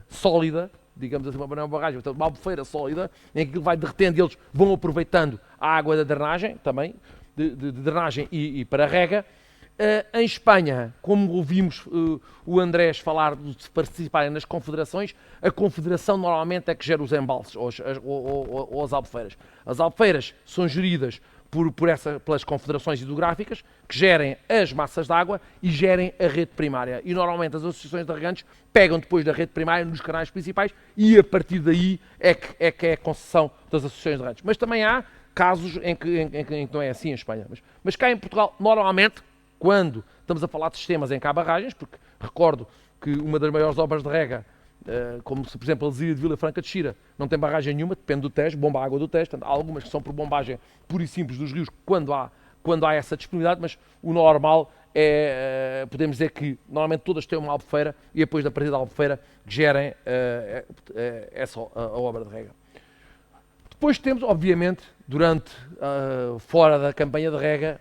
sólida, digamos assim, uma barragem, portanto, uma albufeira sólida, em que aquilo vai derretendo e eles vão aproveitando a água da drenagem, também, de drenagem e para rega. Em Espanha, como ouvimos o Andrés falar de participarem nas confederações, a confederação normalmente é que gera os embalses ou as albufeiras. As albufeiras são geridas pelas confederações hidrográficas, que gerem as massas de água e gerem a rede primária. E normalmente as associações de regantes pegam depois da rede primária nos canais principais e a partir daí é que é a concessão das associações de regantes. Mas também há casos em que não é assim em Espanha. Mas cá em Portugal, normalmente, quando estamos a falar de sistemas em que há barragens, porque recordo que uma das maiores obras de rega, como se, por exemplo, a Alzira de Vila Franca de Xira, não tem barragem nenhuma, depende do Tejo, bomba a água do Tejo, portanto, há algumas que são por bombagem pura e simples dos rios quando há essa disponibilidade, mas o normal é, podemos dizer que normalmente todas têm uma albufeira e depois da partida da albufeira gerem a obra de rega. Depois temos, obviamente, fora da campanha de rega,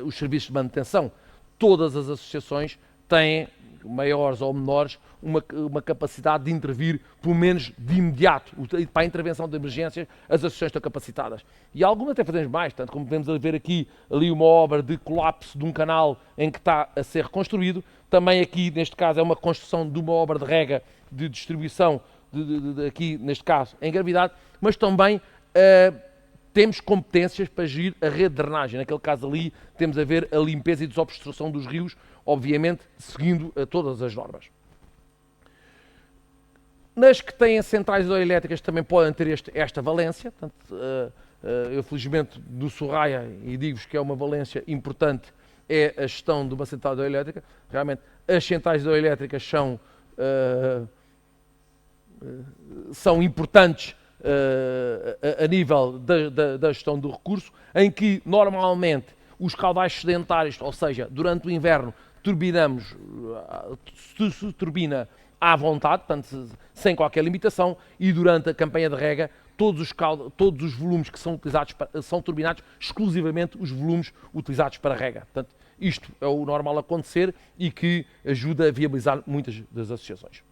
os serviços de manutenção. Todas as associações têm, maiores ou menores, uma capacidade de intervir, pelo menos de imediato, para a intervenção de emergências, as associações estão capacitadas. E algumas até fazemos mais, tanto como podemos ver aqui ali uma obra de colapso de um canal em que está a ser reconstruído, também aqui, neste caso, é uma construção de uma obra de rega de distribuição, aqui, neste caso, em gravidade, mas também temos competências para gerir a rede de drenagem. Naquele caso ali, temos a ver a limpeza e desobstrução dos rios, obviamente, seguindo todas as normas. Nas que têm centrais hidroelétricas também podem ter esta valência. Portanto, eu felizmente do Sorraia, e digo-vos que é uma valência importante, é a gestão de uma central hidroelétrica. Realmente as centrais hidroelétricas são importantes a nível da gestão do recurso, em que normalmente os caudais sedentários, ou seja, durante o inverno turbinamos, se turbina à vontade, portanto, sem qualquer limitação, e durante a campanha de rega, todos os volumes que são utilizados são turbinados exclusivamente os volumes utilizados para rega. Portanto, isto é o normal acontecer e que ajuda a viabilizar muitas das associações.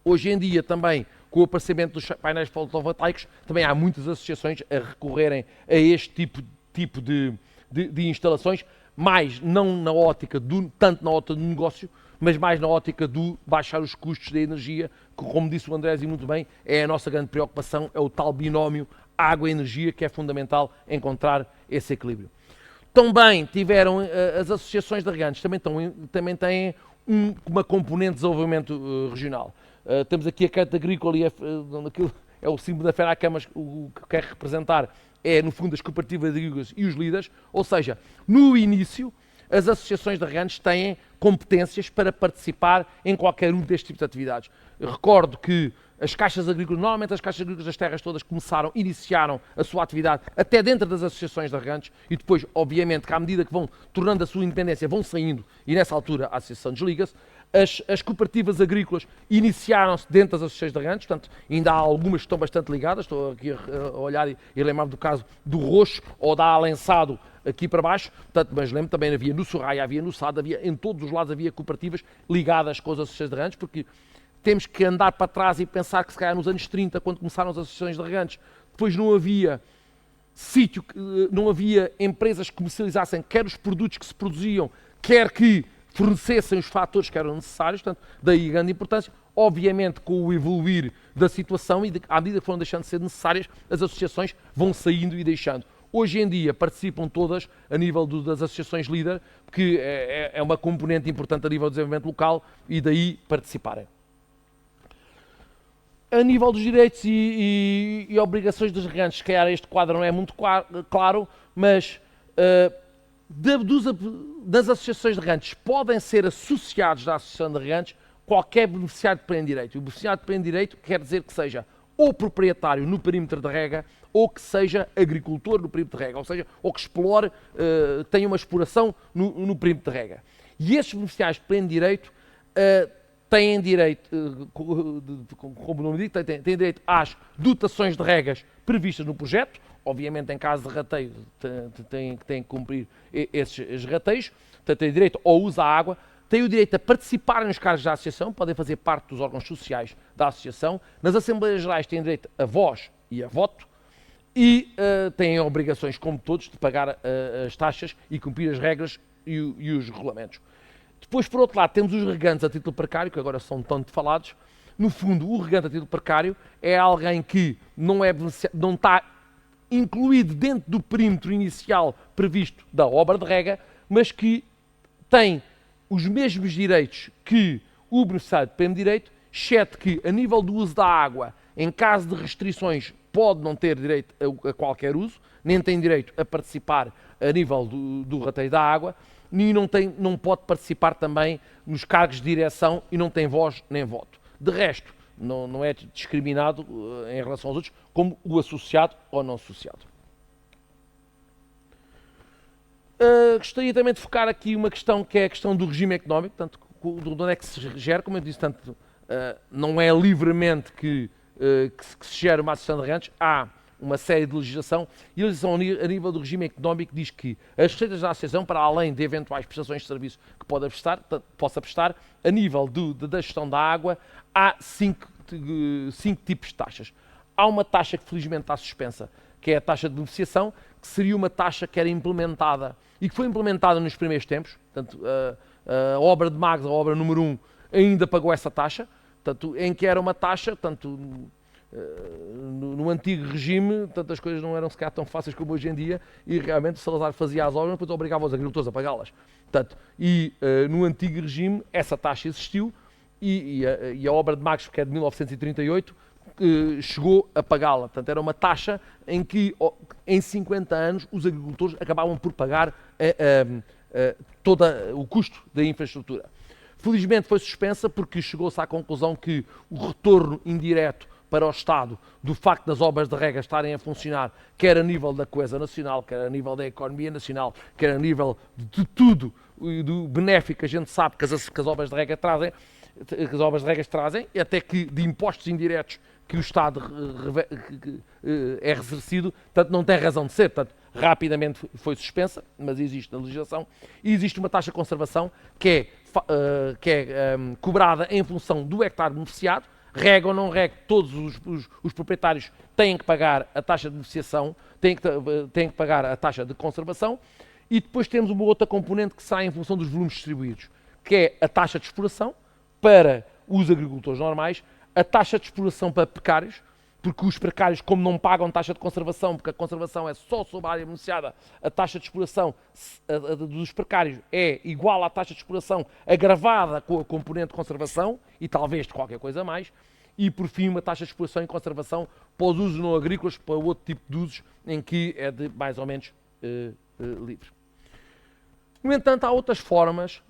Hoje em dia também, com o aparecimento dos painéis fotovoltaicos, também há muitas associações a recorrerem a este tipo de instalações, mais não na ótica tanto na ótica do negócio, mas mais na ótica do baixar os custos da energia, que, como disse o Andrés e muito bem, é a nossa grande preocupação, é o tal binómio água-energia, que é fundamental encontrar esse equilíbrio. Também tiveram as associações de regantes, também têm uma componente de desenvolvimento regional. Temos aqui a Canta Agrícola e é o símbolo da Feracamas, o que quer representar é, no fundo, as cooperativas agrícolas e os líderes, ou seja, no início, as associações de regantes têm competências para participar em qualquer um destes tipos de atividades. Eu recordo que as caixas agrícolas, normalmente as caixas agrícolas das terras todas iniciaram a sua atividade até dentro das associações de regantes e depois, obviamente, que à medida que vão tornando a sua independência, vão saindo e nessa altura a associação desliga-se. As cooperativas agrícolas iniciaram-se dentro das associações de regantes, portanto, ainda há algumas que estão bastante ligadas, estou aqui a olhar e lembrar-me do caso do Roxo ou da Alensado aqui para baixo, portanto, mas lembro também havia no Sorraia, havia no Sado, em todos os lados havia cooperativas ligadas com as associações de regantes, porque temos que andar para trás e pensar que se calhar nos anos 30, quando começaram as associações de regantes, depois não havia não havia empresas que comercializassem quer os produtos que se produziam, quer que fornecessem os fatores que eram necessários, portanto, daí a grande importância. Obviamente, com o evoluir da situação e à medida que foram deixando de ser necessárias, as associações vão saindo e deixando. Hoje em dia participam todas a nível das associações líder, que é uma componente importante a nível do desenvolvimento local e daí participarem. A nível dos direitos e obrigações dos regantes, se calhar este quadro não é muito claro, mas das associações de regantes podem ser associados à associação de regantes qualquer beneficiário de pleno direito. E o beneficiário de pleno direito quer dizer que seja ou proprietário no perímetro de rega ou que seja agricultor no perímetro de rega, ou seja, ou que explore, tenha uma exploração no perímetro de rega. E esses beneficiários de pleno direito têm direito, como o nome diz, têm direito às dotações de regas previstas no projeto. Obviamente, em caso de rateio, têm que cumprir esses rateios. Portanto, têm direito ao uso da água, têm o direito a participar nos cargos da associação, podem fazer parte dos órgãos sociais da associação. Nas Assembleias Gerais têm direito a voz e a voto e têm obrigações, como todos, de pagar as taxas e cumprir as regras e os regulamentos. Depois, por outro lado, temos os regantes a título precário, que agora são tanto falados. No fundo, o regante a título precário é alguém que não está incluído dentro do perímetro inicial previsto da obra de rega, mas que tem os mesmos direitos que o beneficiário de pleno direito, exceto que, a nível do uso da água, em caso de restrições, pode não ter direito a qualquer uso, nem tem direito a participar a nível do rateio da água, e não pode participar também nos cargos de direção e não tem voz nem voto. De resto, não é discriminado em relação aos outros, como o associado ou não associado. Gostaria também de focar aqui uma questão que é a questão do regime económico, portanto, de onde é que se gera, como eu disse, tanto, não é livremente que se gera uma associação de regantes, há uma série de legislação, e a legislação a nível do regime económico diz que as receitas da associação, para além de eventuais prestações de serviço que possa prestar, a nível da gestão da água, há cinco tipos de taxas. Há uma taxa que felizmente está suspensa, que é a taxa de beneficiação, que seria uma taxa que era implementada e que foi implementada nos primeiros tempos. Portanto, a obra de Magos, a obra número 1, ainda pagou essa taxa, portanto, em que era uma taxa, tanto no antigo regime, tantas coisas não eram sequer tão fáceis como hoje em dia, e realmente o Salazar fazia as obras, depois obrigava os agricultores a pagá-las. Portanto, no antigo regime essa taxa existiu, e a obra de Magos, que é de 1938, chegou a pagá-la. Portanto, era uma taxa em que, em 50 anos, os agricultores acabavam por pagar todo o custo da infraestrutura. Felizmente foi suspensa porque chegou-se à conclusão que o retorno indireto para o Estado do facto das obras de rega estarem a funcionar, quer a nível da coesão nacional, quer a nível da economia nacional, quer a nível de tudo do benéfico que a gente sabe que as obras de rega trazem, que as obras de regas trazem, até que de impostos indiretos que o Estado é ressarcido, portanto não tem razão de ser, portanto rapidamente foi suspensa, mas existe na legislação, e existe uma taxa de conservação que é cobrada em função do hectare beneficiado, rega ou não rega, todos os proprietários têm que pagar a taxa de beneficiação, têm que pagar a taxa de conservação, e depois temos uma outra componente que sai em função dos volumes distribuídos, que é a taxa de exploração para os agricultores normais, a taxa de exploração para precários, porque os precários, como não pagam taxa de conservação, porque a conservação é só sobre a área beneficiada, a taxa de exploração dos precários é igual à taxa de exploração agravada com a componente de conservação e talvez de qualquer coisa mais, e por fim uma taxa de exploração e conservação para os usos não agrícolas, para outro tipo de usos em que é de mais ou menos livre. No entanto, há outras formas,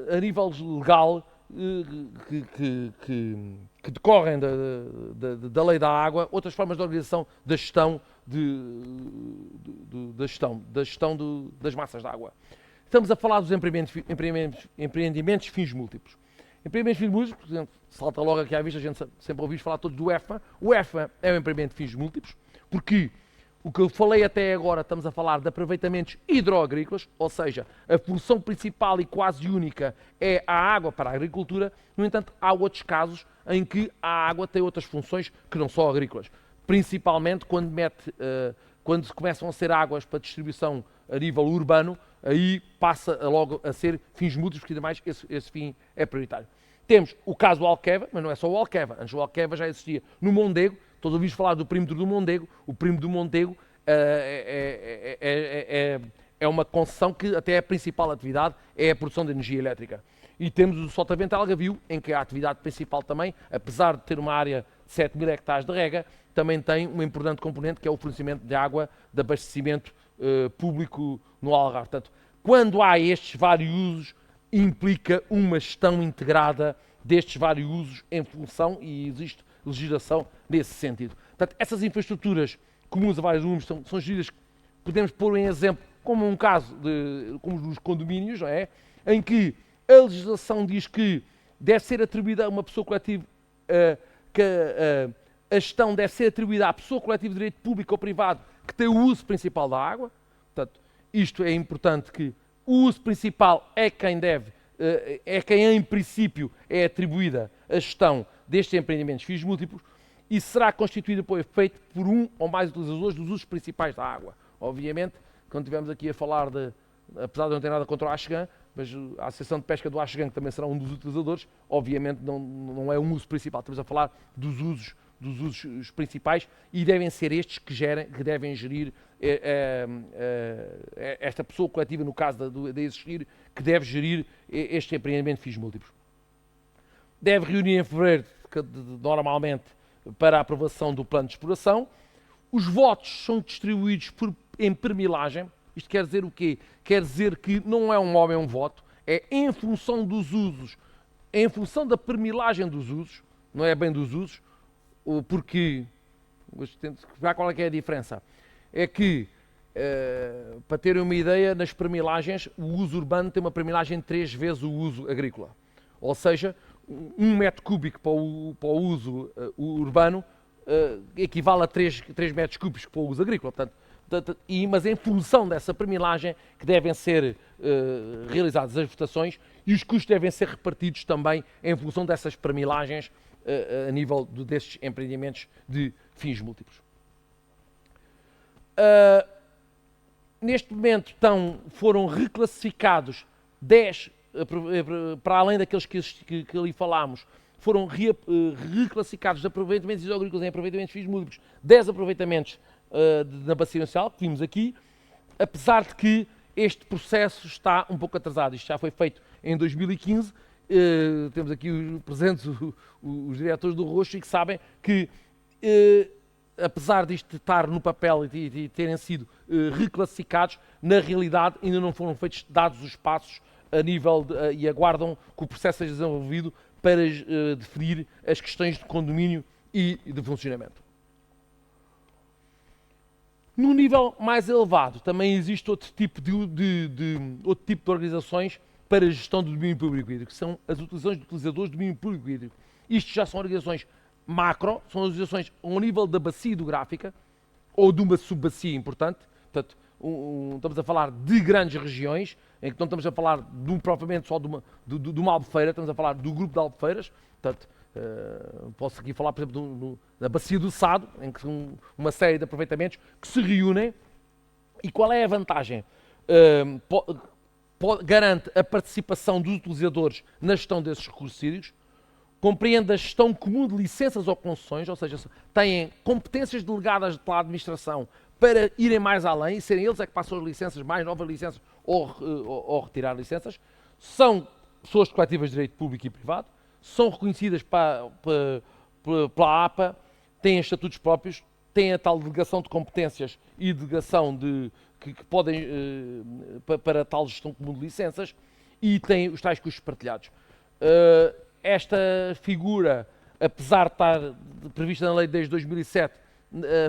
a nível legal, que decorrem da lei da água, outras formas de organização da gestão das massas de água. Estamos a falar dos empreendimentos fins múltiplos. Empreendimentos fins múltiplos, por exemplo, salta logo aqui à vista, a gente sempre ouviu falar todos do EFMA. O EFMA é um empreendimento de fins múltiplos, porque o que eu falei até agora, estamos a falar de aproveitamentos hidroagrícolas, ou seja, a função principal e quase única é a água para a agricultura. No entanto, há outros casos em que a água tem outras funções que não são agrícolas. Principalmente quando começam a ser águas para distribuição a nível urbano, aí passa logo a ser fins múltiplos, porque ainda mais esse fim é prioritário. Temos o caso do Alqueva, mas não é só o Alqueva. Antes o Alqueva já existia no Mondego. Todos ouvimos falar do perímetro do Mondego. O perímetro do Mondego é uma concessão que até a principal atividade é a produção de energia elétrica. E temos o Sotavento Algarvio, em que a atividade principal também, apesar de ter uma área de 7.000 hectares de rega, também tem uma importante componente que é o fornecimento de água de abastecimento público no Algarve. Portanto, quando há estes vários usos, implica uma gestão integrada destes vários usos em função, e existe legislação nesse sentido. Portanto, essas infraestruturas comuns a vários usos são geridas, podemos pôr em exemplo, como um caso como nos condomínios, não é? Em que a legislação diz que deve ser atribuída a uma pessoa coletiva, que a gestão deve ser atribuída à pessoa coletiva de direito público ou privado que tem o uso principal da água. Portanto, isto é importante, que o uso principal é quem em princípio é atribuída a gestão destes empreendimentos fins múltiplos, e será constituída por efeito por um ou mais utilizadores dos usos principais da água. Obviamente, quando estivermos aqui a falar apesar de não ter nada contra o Axegã, mas a Associação de Pesca do Axegã, que também será um dos utilizadores, obviamente não é um uso principal. Estamos a falar dos usos principais, e devem ser estes que devem gerir esta pessoa coletiva, no caso de existir, que deve gerir este empreendimento fins múltiplos. Deve reunir em fevereiro, normalmente, para a aprovação do plano de exploração. Os votos são distribuídos em permilagem. Isto quer dizer o quê? Quer dizer que não é um homem um voto, é em função dos usos, em função da permilagem dos usos, não é bem dos usos, porque, qual é que é a diferença? É que, para terem uma ideia, nas permilagens, o uso urbano tem uma permilagem 3 vezes o uso agrícola. Ou seja, 1 metro cúbico para o uso urbano equivale a 3 metros cúbicos para o uso agrícola. Portanto, mas em função dessa permilagem que devem ser realizadas as votações e os custos devem ser repartidos também em função dessas permilagens a nível desses empreendimentos de fins múltiplos. Neste momento foram reclassificados 10, para além daqueles que ali falámos, foram reclassificados de aproveitamentos agrícolas em aproveitamentos de fins múltiplos, 10 aproveitamentos na bacia nacional, que vimos aqui, apesar de que este processo está um pouco atrasado. Isto já foi feito em 2015, temos aqui presentes os diretores do Roxo e que sabem que, apesar disto estar no papel e terem sido reclassificados, na realidade ainda não foram dados os passos a nível e aguardam que o processo seja desenvolvido para definir as questões de condomínio e de funcionamento. No nível mais elevado, também existe outro tipo de organizações para a gestão do domínio público hídrico, que são as utilizações de utilizadores do domínio público hídrico. Isto já são organizações macro, são organizações ao nível da bacia hidrográfica ou de uma subbacia importante. Portanto, estamos a falar de grandes regiões, em que não estamos a falar propriamente só de uma albufeira, estamos a falar do grupo de albufeiras. Portanto, posso aqui falar, por exemplo, da bacia do Sado, em que são uma série de aproveitamentos que se reúnem. E qual é a vantagem? Garante a participação dos utilizadores na gestão desses recursos hídricos, compreende a gestão comum de licenças ou concessões, ou seja, têm competências delegadas pela administração para irem mais além e serem eles é que passam as licenças, mais novas licenças ou retirar licenças. São pessoas coletivas de direito público e privado, são reconhecidas pela APA, têm estatutos próprios, têm a tal delegação de competências e delegação que podem para tal gestão comum de licenças e têm os tais custos partilhados. Esta figura, apesar de estar prevista na lei desde 2007,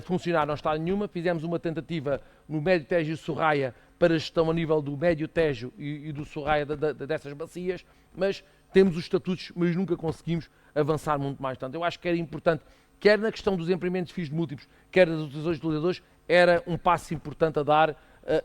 funcionar não está nenhuma. Fizemos uma tentativa no Médio Tejo e Sorraia para a gestão a nível do Médio Tejo e do Sorraia dessas bacias, mas temos os estatutos, mas nunca conseguimos avançar muito mais. Portanto, eu acho que era importante, quer na questão dos empreendimentos de fins múltiplos, quer das utilizações de utilizadores, era um passo importante a dar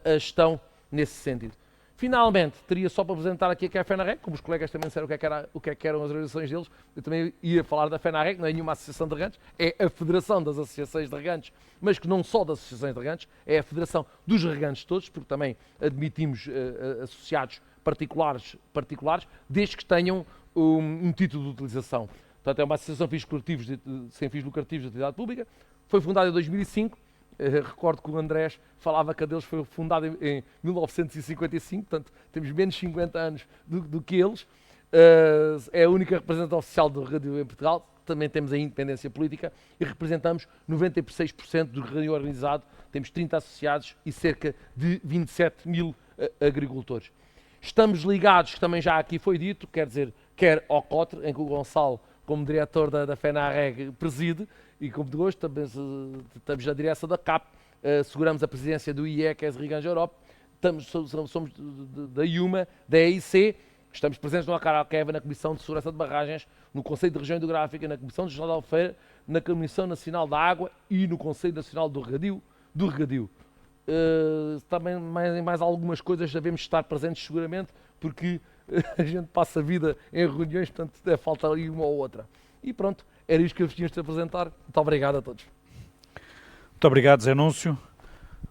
a gestão nesse sentido. Finalmente, teria só para apresentar aqui a FENARREG, como os colegas também disseram o que eram as organizações deles, eu também ia falar da FENARREG, não é nenhuma associação de regantes, é a Federação das Associações de Regantes, mas que não só das associações de regantes, é a Federação dos Regantes todos, porque também admitimos associados particulares, desde que tenham um título de utilização. Portanto, é uma associação sem fins lucrativos de atividade pública, foi fundada em 2005, recordo que o Andrés falava que a deles foi fundada em 1955, portanto temos menos 50 anos do que eles. É a única representante oficial do rádio em Portugal, também temos a independência política e representamos 96% do rádio organizado, temos 30 associados e cerca de 27 mil agricultores. Estamos ligados, que também já aqui foi dito, quer dizer, quer ao COTRE, em que o Gonçalo, como diretor da FENARREG, preside, e como de gosto, também estamos na direção da CAP, seguramos a presidência do IE, que é a Irrigante Europa, somos da IUMA, da EIC, estamos presentes no Acaraqueva, na Comissão de Segurança de Barragens, no Conselho de Região Hidrográfica, na Comissão Regional da Albufeira, na Comissão Nacional da Água e no Conselho Nacional do Regadio. Também mais algumas coisas devemos estar presentes seguramente, porque a gente passa a vida em reuniões, portanto falta ali uma ou outra. E pronto, era isto que eu vos tinha de apresentar. Muito obrigado a todos. Muito obrigado, Zé Núncio.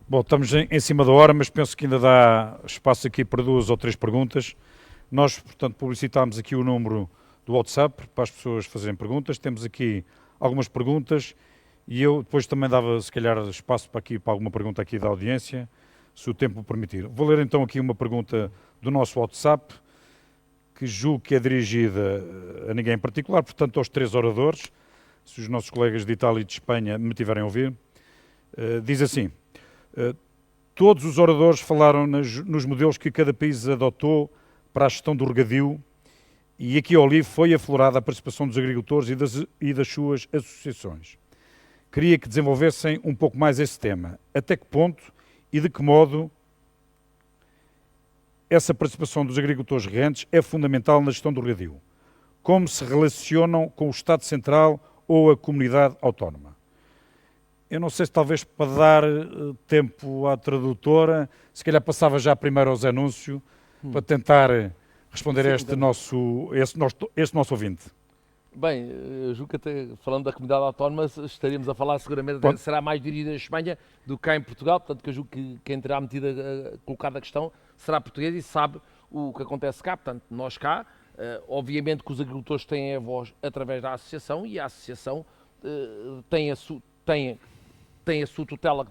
Bom, estamos em cima da hora, mas penso que ainda dá espaço aqui para 2 ou 3 perguntas. Nós, portanto, publicitámos aqui o número do WhatsApp para as pessoas fazerem perguntas. Temos aqui algumas perguntas e eu depois também dava, se calhar, espaço para alguma pergunta aqui da audiência, se o tempo permitir. Vou ler então aqui uma pergunta do nosso WhatsApp, que julgo que é dirigida a ninguém em particular, portanto aos 3 oradores, se os nossos colegas de Itália e de Espanha me tiverem a ouvir. Diz assim: todos os oradores falaram nos modelos que cada país adotou para a gestão do regadio e aqui ao livro foi aflorada a participação dos agricultores e das suas associações. Queria que desenvolvessem um pouco mais esse tema. Até que ponto e de que modo essa participação dos agricultores regantes é fundamental na gestão do regadio? Como se relacionam com o Estado Central ou a comunidade autónoma? Eu não sei se talvez para dar tempo à tradutora, se calhar passava já primeiro ao Zé Núncio, para tentar responder a este nosso ouvinte. Bem, eu julgo que até falando da comunidade autónoma estaríamos a falar seguramente, será mais dirigida à Espanha do que cá em Portugal, portanto que eu julgo que quem terá colocado a questão será português e sabe o que acontece cá, portanto nós cá, obviamente que os agricultores têm a voz através da associação e a associação tem a sua tutela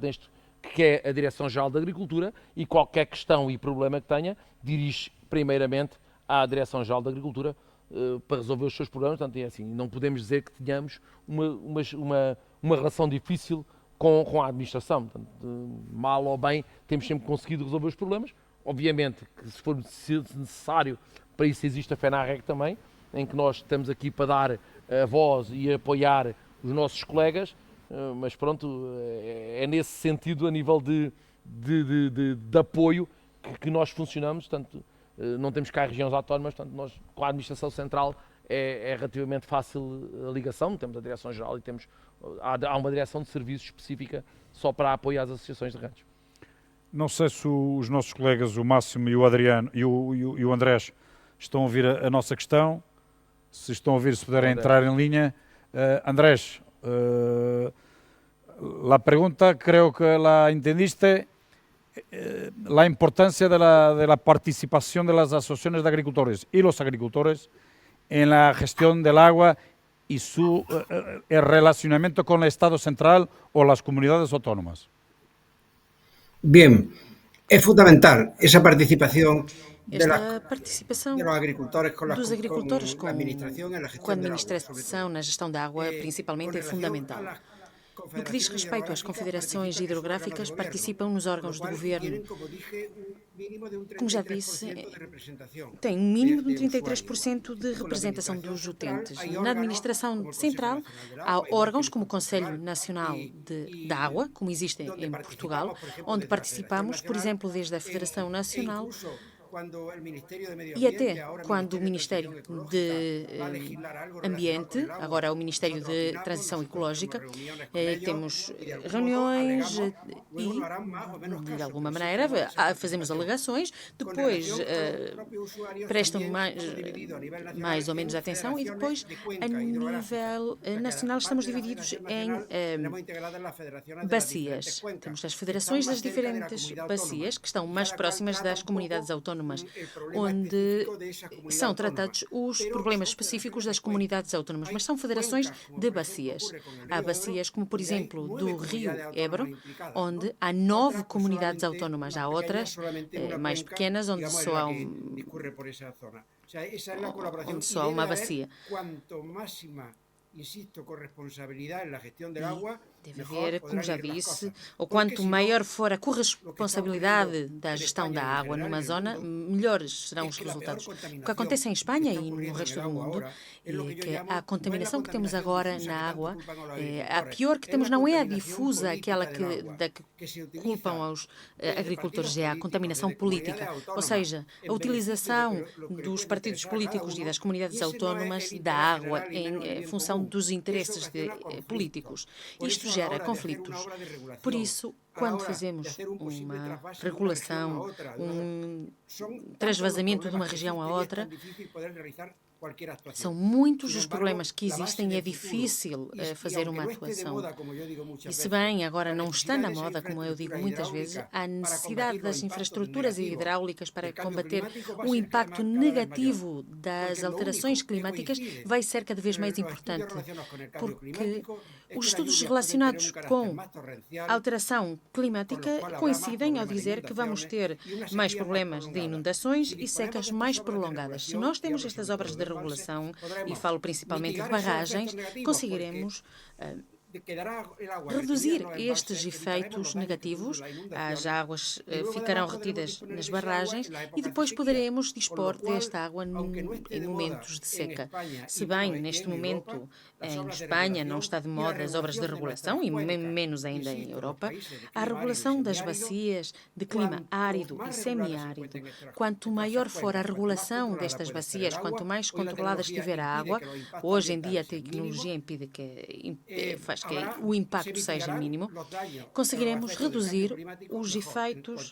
que é a Direção-Geral da Agricultura e qualquer questão e problema que tenha dirige primeiramente à Direção-Geral da Agricultura para resolver os seus problemas, portanto é assim, não podemos dizer que tenhamos uma relação difícil com a administração, portanto, mal ou bem temos sempre conseguido resolver os problemas, obviamente que se for necessário, para isso existe a FENARREG também, em que nós estamos aqui para dar a voz e apoiar os nossos colegas, mas pronto, é nesse sentido a nível de apoio que nós funcionamos, portanto, não temos cá regiões autónomas, portanto, nós com a administração central é relativamente fácil a ligação, temos a Direção-Geral e há uma direção de serviços específica só para apoiar as associações de ranchos. Não sei se os nossos colegas, o Máximo e o Adriano e o Andrés, estão a ouvir a nossa questão. Se estão a ouvir, se puderem entrar em linha. Andrés, la pregunta creo que la entendiste. La importancia de la participación de las asociaciones de agricultores y los agricultores en la gestión del agua y su el relacionamiento con el Estado central o las comunidades autónomas. Bien, es fundamental esa participación Esta participação de los agricultores con dos agricultores con la administración en la com a gestión del agua. administração na gestão da água, principalmente, é fundamental. No que diz respeito às confederações hidrográficas, participam nos órgãos do governo. Como já disse, tem um mínimo de 33% de representação dos utentes. Na administração central, há órgãos como o Conselho Nacional da Água, como existem em Portugal, onde participamos, por exemplo, desde a Federação Nacional e até quando o Ministério de Ambiente, agora é o Ministério de Transição Ecológica, temos reuniões e, de alguma maneira, fazemos alegações, depois prestam mais ou menos atenção e depois, a nível nacional, estamos divididos em bacias. Temos as federações das diferentes bacias, que estão mais próximas das comunidades autónomas, onde são tratados os problemas específicos das comunidades autónomas, mas são federações de bacias. Há bacias como, por exemplo, do Rio Ebro, onde há 9 comunidades autónomas. Há outras mais pequenas, onde só há uma bacia. Deve haver, como já disse, ou quanto maior for a corresponsabilidade da gestão da água numa zona, melhores serão os resultados. O que acontece em Espanha e no resto do mundo é que a contaminação que temos agora na água, a pior que temos não é a difusa, aquela que culpam aos agricultores, é a contaminação política, ou seja, a utilização dos partidos políticos e das comunidades autónomas da água em função dos interesses políticos. Isto gera conflitos. Por isso, quando fazemos uma regulação, um transvasamento de uma região a outra, são muitos os problemas que existem e é difícil fazer uma atuação. E se bem agora não está na moda, como eu digo muitas vezes, a necessidade das infraestruturas hidráulicas para combater o impacto negativo das alterações climáticas vai ser cada vez mais importante, porque os estudos relacionados com a alteração climática coincidem ao dizer que vamos ter mais problemas de inundações e secas mais prolongadas. Se nós temos estas obras de regulação, e falo principalmente de barragens, conseguiremos reduzir estes efeitos negativos, as águas ficarão retidas nas barragens e depois poderemos dispor desta água em momentos de seca. Se bem, neste momento, em Espanha não está de moda as obras de regulação, e menos ainda em Europa, a regulação das bacias de clima árido e semiárido. Quanto maior for a regulação destas bacias, quanto mais controlada estiver a água, hoje em dia a tecnologia impede que faz que o impacto seja mínimo, conseguiremos reduzir os efeitos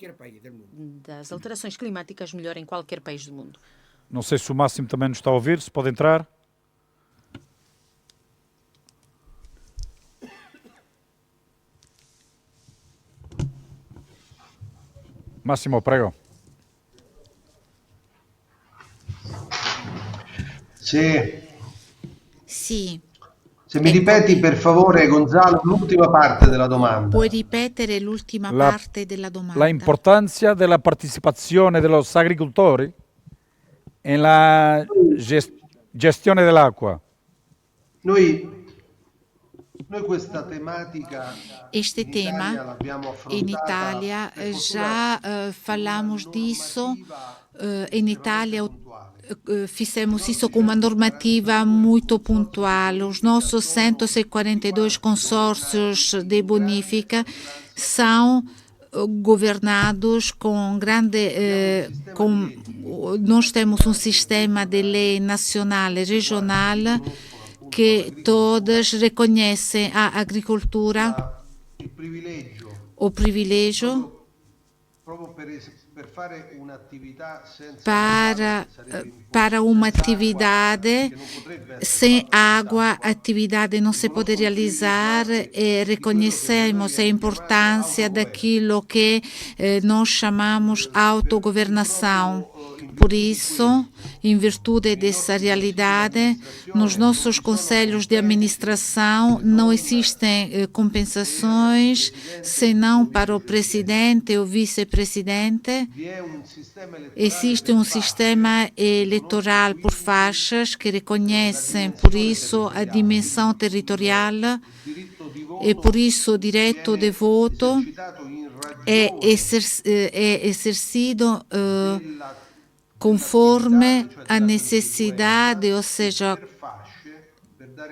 das alterações climáticas melhor em qualquer país do mundo. Não sei se o Máximo também nos está a ouvir, se pode entrar. Máximo, prego. Sì. Sì. Se mi ripeti per favore, Gonzalo, l'ultima parte della domanda. Puoi ripetere l'ultima parte della domanda? La importancia de la participación de los agricultores en la gestione dell'acqua. Noi questa tematica Este tema in Italia já falamos disso, in Itália fizemos isso com uma normativa muito pontual. Os nossos 142 consórcios de bonifica são governados com nós temos um sistema de lei nacional e regional que todas reconhecem a agricultura, o privilégio para uma atividade. Sem água, a atividade não se pode realizar, e reconhecemos a importância daquilo que nós chamamos autogovernação. Por isso, em virtude dessa realidade, nos nossos conselhos de administração não existem compensações, senão para o presidente e o vice-presidente. Existe um sistema eleitoral por faixas que reconhecem, por isso, a dimensão territorial e, por isso, o direito de voto é exercido conforme a necessidade, ou seja,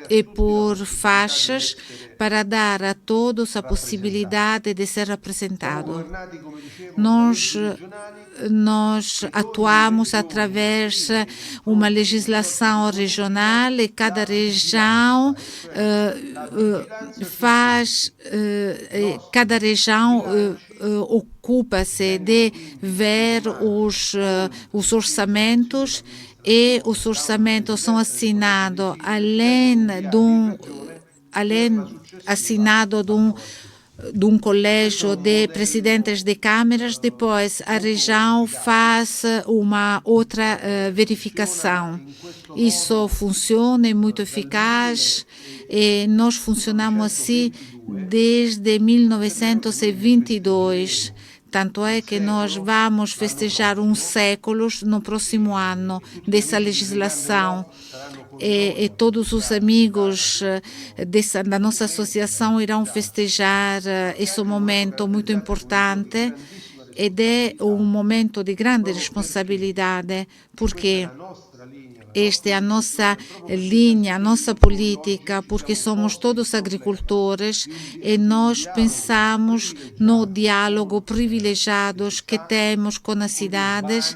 e por faixas, para dar a todos a possibilidade de ser representado. Nós atuamos através de uma legislação regional e cada região ocupa-se de ver os orçamentos, e os orçamentos são assinados além assinado de um colégio de presidentes de câmaras. Depois a região faz uma outra verificação. Isso funciona, é muito eficaz, e nós funcionamos assim desde 1922. Tanto é que nós vamos festejar um século no próximo ano dessa legislação. E todos os amigos da nossa associação irão festejar esse momento muito importante, e é um momento de grande responsabilidade, porque esta é a nossa linha, a nossa política, porque somos todos agricultores e nós pensamos no diálogo privilegiado que temos com as cidades,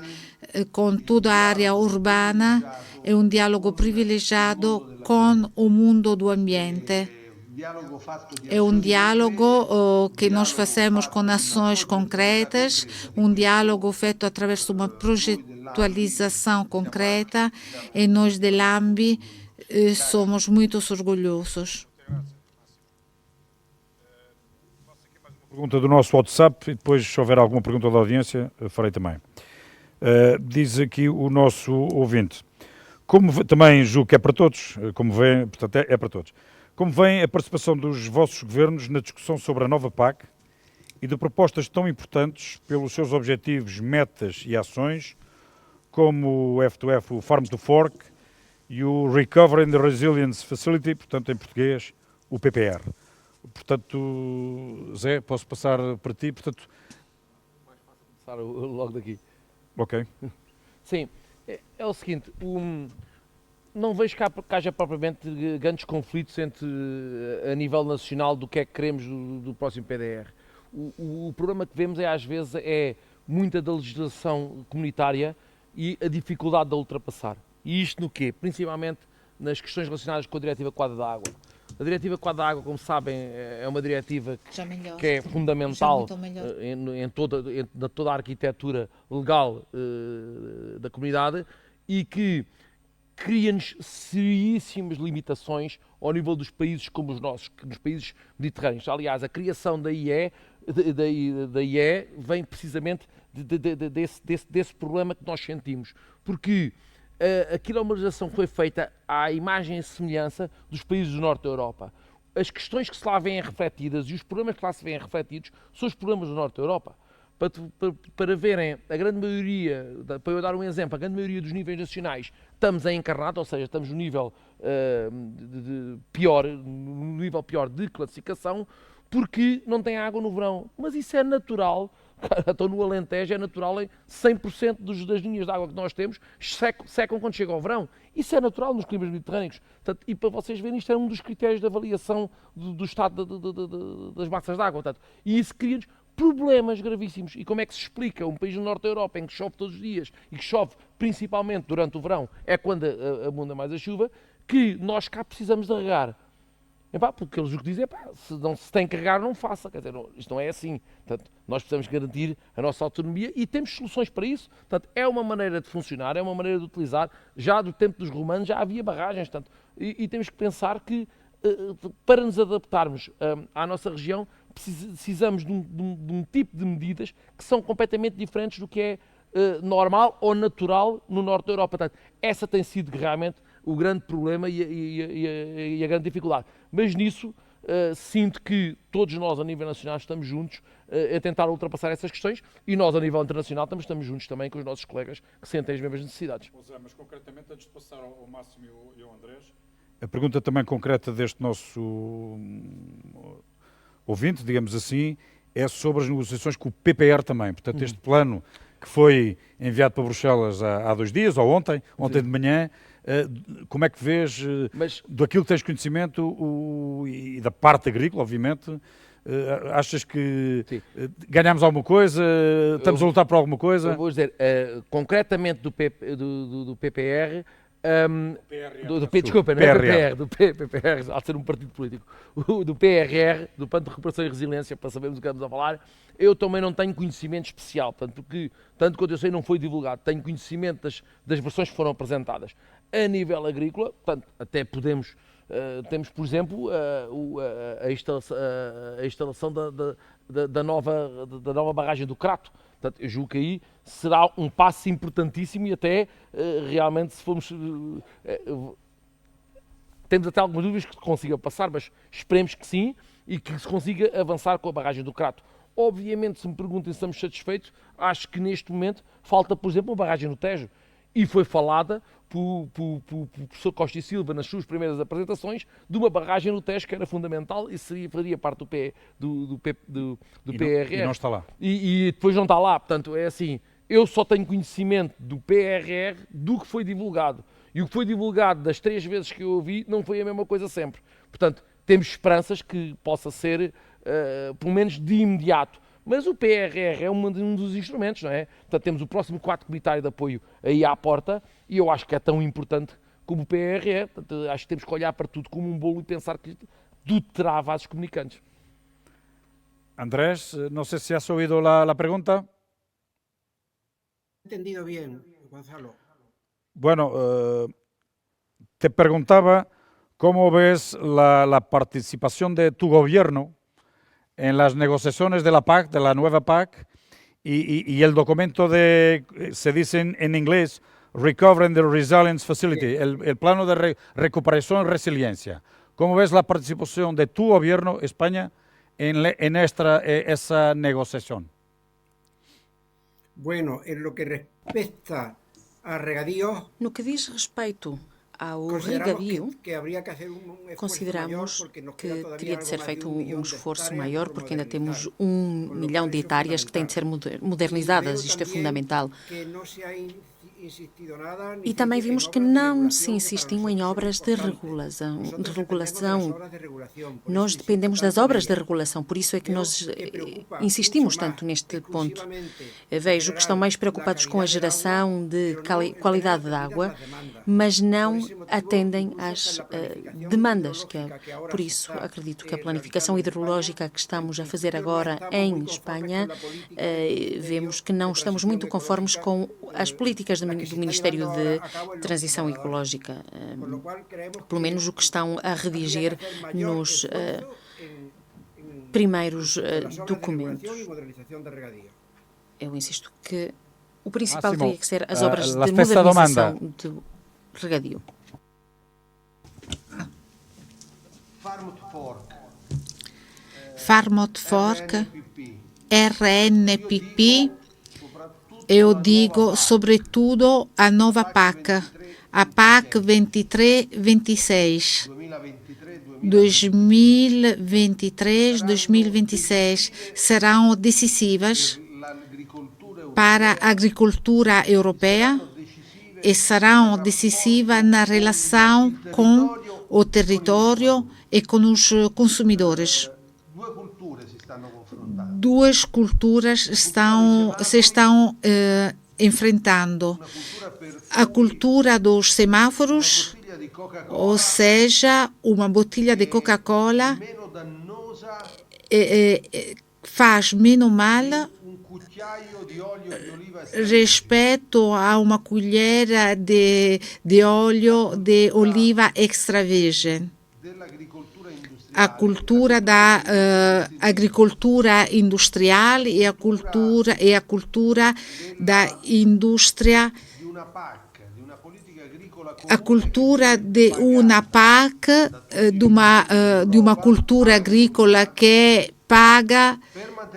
com toda a área urbana, é um diálogo privilegiado com o mundo do ambiente. É um diálogo que nós fazemos com ações concretas, um diálogo feito através de uma projetualização concreta, e nós de Lambi somos muito orgulhosos. Pergunta do nosso WhatsApp, e depois, se houver alguma pergunta da audiência, farei também. Diz aqui o nosso ouvinte, também julgo que é para todos, como vê, portanto é para todos. Como vem a participação dos vossos governos na discussão sobre a nova PAC e de propostas tão importantes pelos seus objetivos, metas e ações, como o F2F, o Farm to Fork e o Recovery and Resilience Facility, portanto em português, o PPR. Portanto, Zé, posso passar para ti, portanto... Mais fácil começar logo daqui. Ok. Sim, é o seguinte, não vejo que haja propriamente grandes conflitos a nível nacional do que é que queremos do próximo PDR. O problema que vemos às vezes muita da legislação comunitária e a dificuldade de a ultrapassar. E isto no quê? Principalmente nas questões relacionadas com a Diretiva Quadro da Água. A diretiva Quadro da Água, como sabem, é uma diretiva Já melhor. que é fundamental Já muito melhor. em toda a arquitetura legal da comunidade e que cria-nos seríssimas limitações ao nível dos países como os nossos, nos países mediterrâneos. Aliás, a criação da IE vem precisamente desse problema que nós sentimos, porque a quilomarização foi feita à imagem e semelhança dos países do norte da Europa. As questões que se lá vêm refletidas e os problemas que lá se vêm refletidos são os problemas do norte da Europa. Para verem, a grande maioria, para eu dar um exemplo, a grande maioria dos níveis nacionais estamos a encarnado, ou seja, estamos no nível pior de classificação, porque não tem água no verão. Mas isso é natural. Estou no Alentejo, é natural em 100% das linhas de água que nós temos secam quando chega ao verão. Isso é natural nos climas mediterrâneos. Portanto, e para vocês verem, isto é um dos critérios de avaliação do estado das massas de água. Portanto, e isso cria-nos problemas gravíssimos. E como é que se explica um país no norte da Europa em que chove todos os dias e que chove principalmente durante o verão, é quando abunda mais a chuva, que nós cá precisamos de regar? Porque eles o que dizem é, se tem que regar, não faça. Quer dizer, isto não é assim. Portanto, nós precisamos garantir a nossa autonomia e temos soluções para isso. Portanto, é uma maneira de funcionar, é uma maneira de utilizar. Já do tempo dos romanos já havia barragens. Portanto, e temos que pensar que para nos adaptarmos à nossa região precisamos de um tipo de medidas que são completamente diferentes do que é normal ou natural no norte da Europa. Portanto, essa tem sido realmente o grande problema e a grande dificuldade. Mas nisso sinto que todos nós a nível nacional estamos juntos a tentar ultrapassar essas questões e nós a nível internacional estamos juntos também com os nossos colegas que sentem as mesmas necessidades. Mas concretamente, antes de passar ao Máximo e ao Andrés, a pergunta também concreta deste nosso ouvinte, digamos assim, é sobre as negociações com o PPR também. Portanto, este plano que foi enviado para Bruxelas há 2 dias, ou ontem de manhã, como é que vês, daquilo que tens conhecimento e da parte agrícola, obviamente, achas que ganhamos alguma coisa, estamos a lutar por alguma coisa? Eu vou dizer, concretamente do PPR, desculpa, não é do PPR, há de ser um partido político, do PRR, do Plano de Recuperação e Resiliência, para sabermos do que estamos a falar, eu também não tenho conhecimento especial, portanto, porque, tanto quanto eu sei, não foi divulgado, tenho conhecimento das versões que foram apresentadas. A nível agrícola, portanto, até podemos, temos, por exemplo, a instalação da nova barragem do Crato. Portanto, eu julgo que aí será um passo importantíssimo e até realmente se formos... temos até algumas dúvidas que se consiga passar, mas esperemos que sim e que se consiga avançar com a barragem do Crato. Obviamente, se me perguntem se estamos satisfeitos, acho que neste momento falta, por exemplo, uma barragem no Tejo. E foi falada pelo professor Costa e Silva nas suas primeiras apresentações de uma barragem no Tejo que era fundamental e faria parte do PRR. E não está lá. E depois não está lá. Portanto, é assim, eu só tenho conhecimento do PRR do que foi divulgado. E o que foi divulgado das 3 vezes que eu ouvi não foi a mesma coisa sempre. Portanto, temos esperanças que possa ser, pelo menos de imediato. Mas o PRR é um dos instrumentos, não é? Portanto, temos o próximo quadro comunitário de apoio aí à porta e eu acho que é tão importante como o PRR. Portanto, acho que temos que olhar para tudo como um bolo e pensar que tudo terá vasos comunicantes. Andrés, no sé si has oído la pregunta. Entendido bien, Gonzalo. Bueno, te preguntaba cómo ves la participación de tu gobierno en las negociaciones de la PAC, de la nueva PAC, y el documento se dice en inglés, Recovering the Resilience Facility, el plano de recuperación y resiliencia. ¿Cómo ves la participación de tu gobierno, España, en esa negociación? Bueno, en lo que respecta a regadío, No que diz respeito ao consideramos regadio, que habría que hacer un esfuerzo consideramos mayor porque nos queda que todavía teria de algo ser más feito de 1 millón um de esforço hectáreas maior, por porque ainda temos modernizar. 1 milhão de hectáreas que têm de ser modernizadas. Isto é fundamental. Que no se ha E também vimos que não se insistiu em obras de regulação. Nós dependemos das obras de regulação, por isso é que nós insistimos tanto neste ponto. Vejo que estão mais preocupados com a geração de qualidade de água, mas não atendem às demandas. Por isso, acredito que a planificação hidrológica que estamos a fazer agora em Espanha, vemos que não estamos muito conformes com as políticas do Ministério de Transição Ecológica, pelo menos o que estão a redigir nos primeiros documentos. Eu insisto que o principal teria que ser as obras de modernização do regadio. Farm to Fork, RNPP, eu digo sobretudo a nova PAC, a PAC 23-26, 2023-2026 serão decisivas para a agricultura europeia e serão decisivas na relação com o território e com os consumidores. Duas culturas se estão enfrentando. A cultura dos semáforos, ou seja, uma botilha de Coca-Cola faz menos mal respeito a uma colher de óleo de oliva extra virgem. A cultura da agricultura industrial e a cultura da indústria, a cultura de uma PAC, de uma cultura agrícola que paga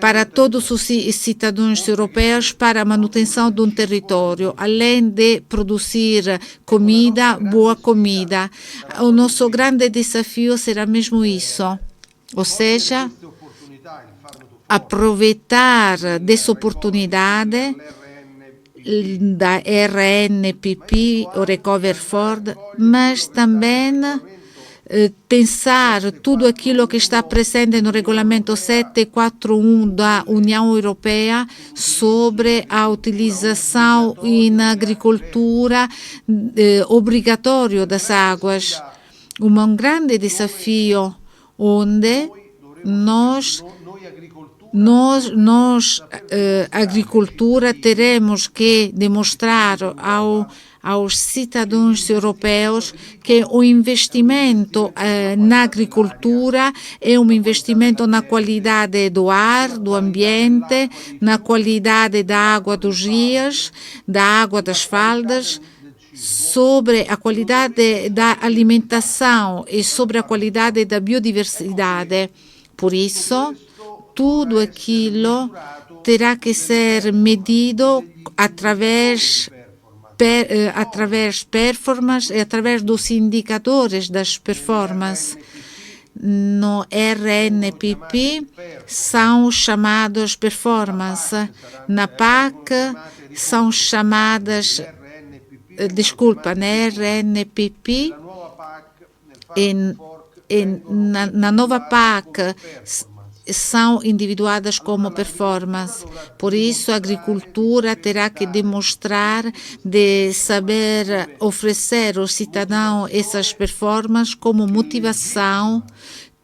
para todos os cidadãos europeus para a manutenção de um território, além de produzir comida, boa comida. O nosso grande desafio será mesmo isso, ou seja, aproveitar dessa oportunidade da RNPP, o Recover Ford, mas também pensar tudo aquilo que está presente no Regulamento 741 da União Europeia sobre a utilização na agricultura obrigatória das águas. Um grande desafio onde nós agricultura, teremos que demonstrar aos cidadãos europeus que o investimento na agricultura é um investimento na qualidade do ar, do ambiente, na qualidade da água dos rios, da água das faldas, sobre a qualidade da alimentação e sobre a qualidade da biodiversidade. Por isso, tudo aquilo terá que ser medido através performance e através dos indicadores das performances. No RNPP são chamados performance, na PAC são chamadas, na RNPP na nova PAC são individuadas como performance. Por isso, a agricultura terá que demonstrar de saber oferecer ao cidadão essas performances como motivação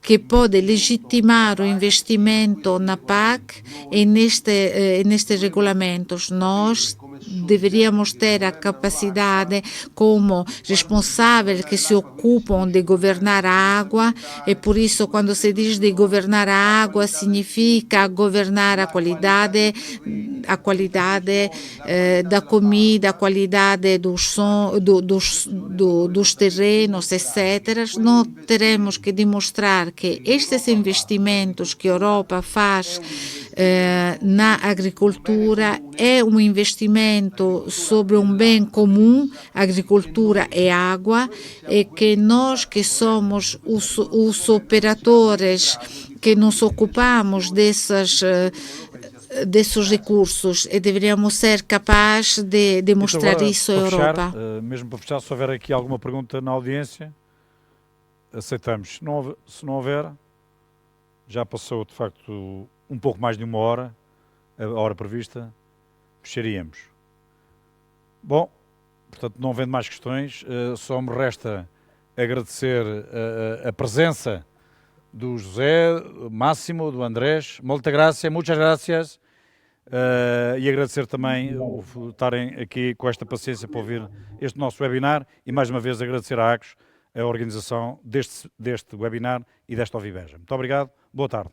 que pode legitimar o investimento na PAC e nestes regulamentos. Nós deveríamos ter a capacidade, como responsáveis que se ocupam de governar a água, e por isso, quando se diz de governar a água, significa governar a qualidade da comida, a qualidade dos terrenos, etc. Nós teremos que demonstrar que estes investimentos que a Europa faz na agricultura é um investimento sobre um bem comum, agricultura e água, e que nós que somos os operadores que nos ocupamos dessas de sus recursos e deveríamos ser capazes de demonstrar Então, agora, isso à para fechar, Europa. mesmo para fechar, se houver aqui alguma pergunta na audiência, aceitamos. Se não houver, já passou de facto um pouco mais de uma hora, a hora prevista, fecharíamos. Bom, portanto, não havendo mais questões, só me resta agradecer a presença do José, Máximo, do Andrés. Muchas gracias. E agradecer também o estarem aqui com esta paciência para ouvir este nosso webinar e mais uma vez agradecer à ACOS a organização deste webinar e desta Oviveja. Muito obrigado, boa tarde.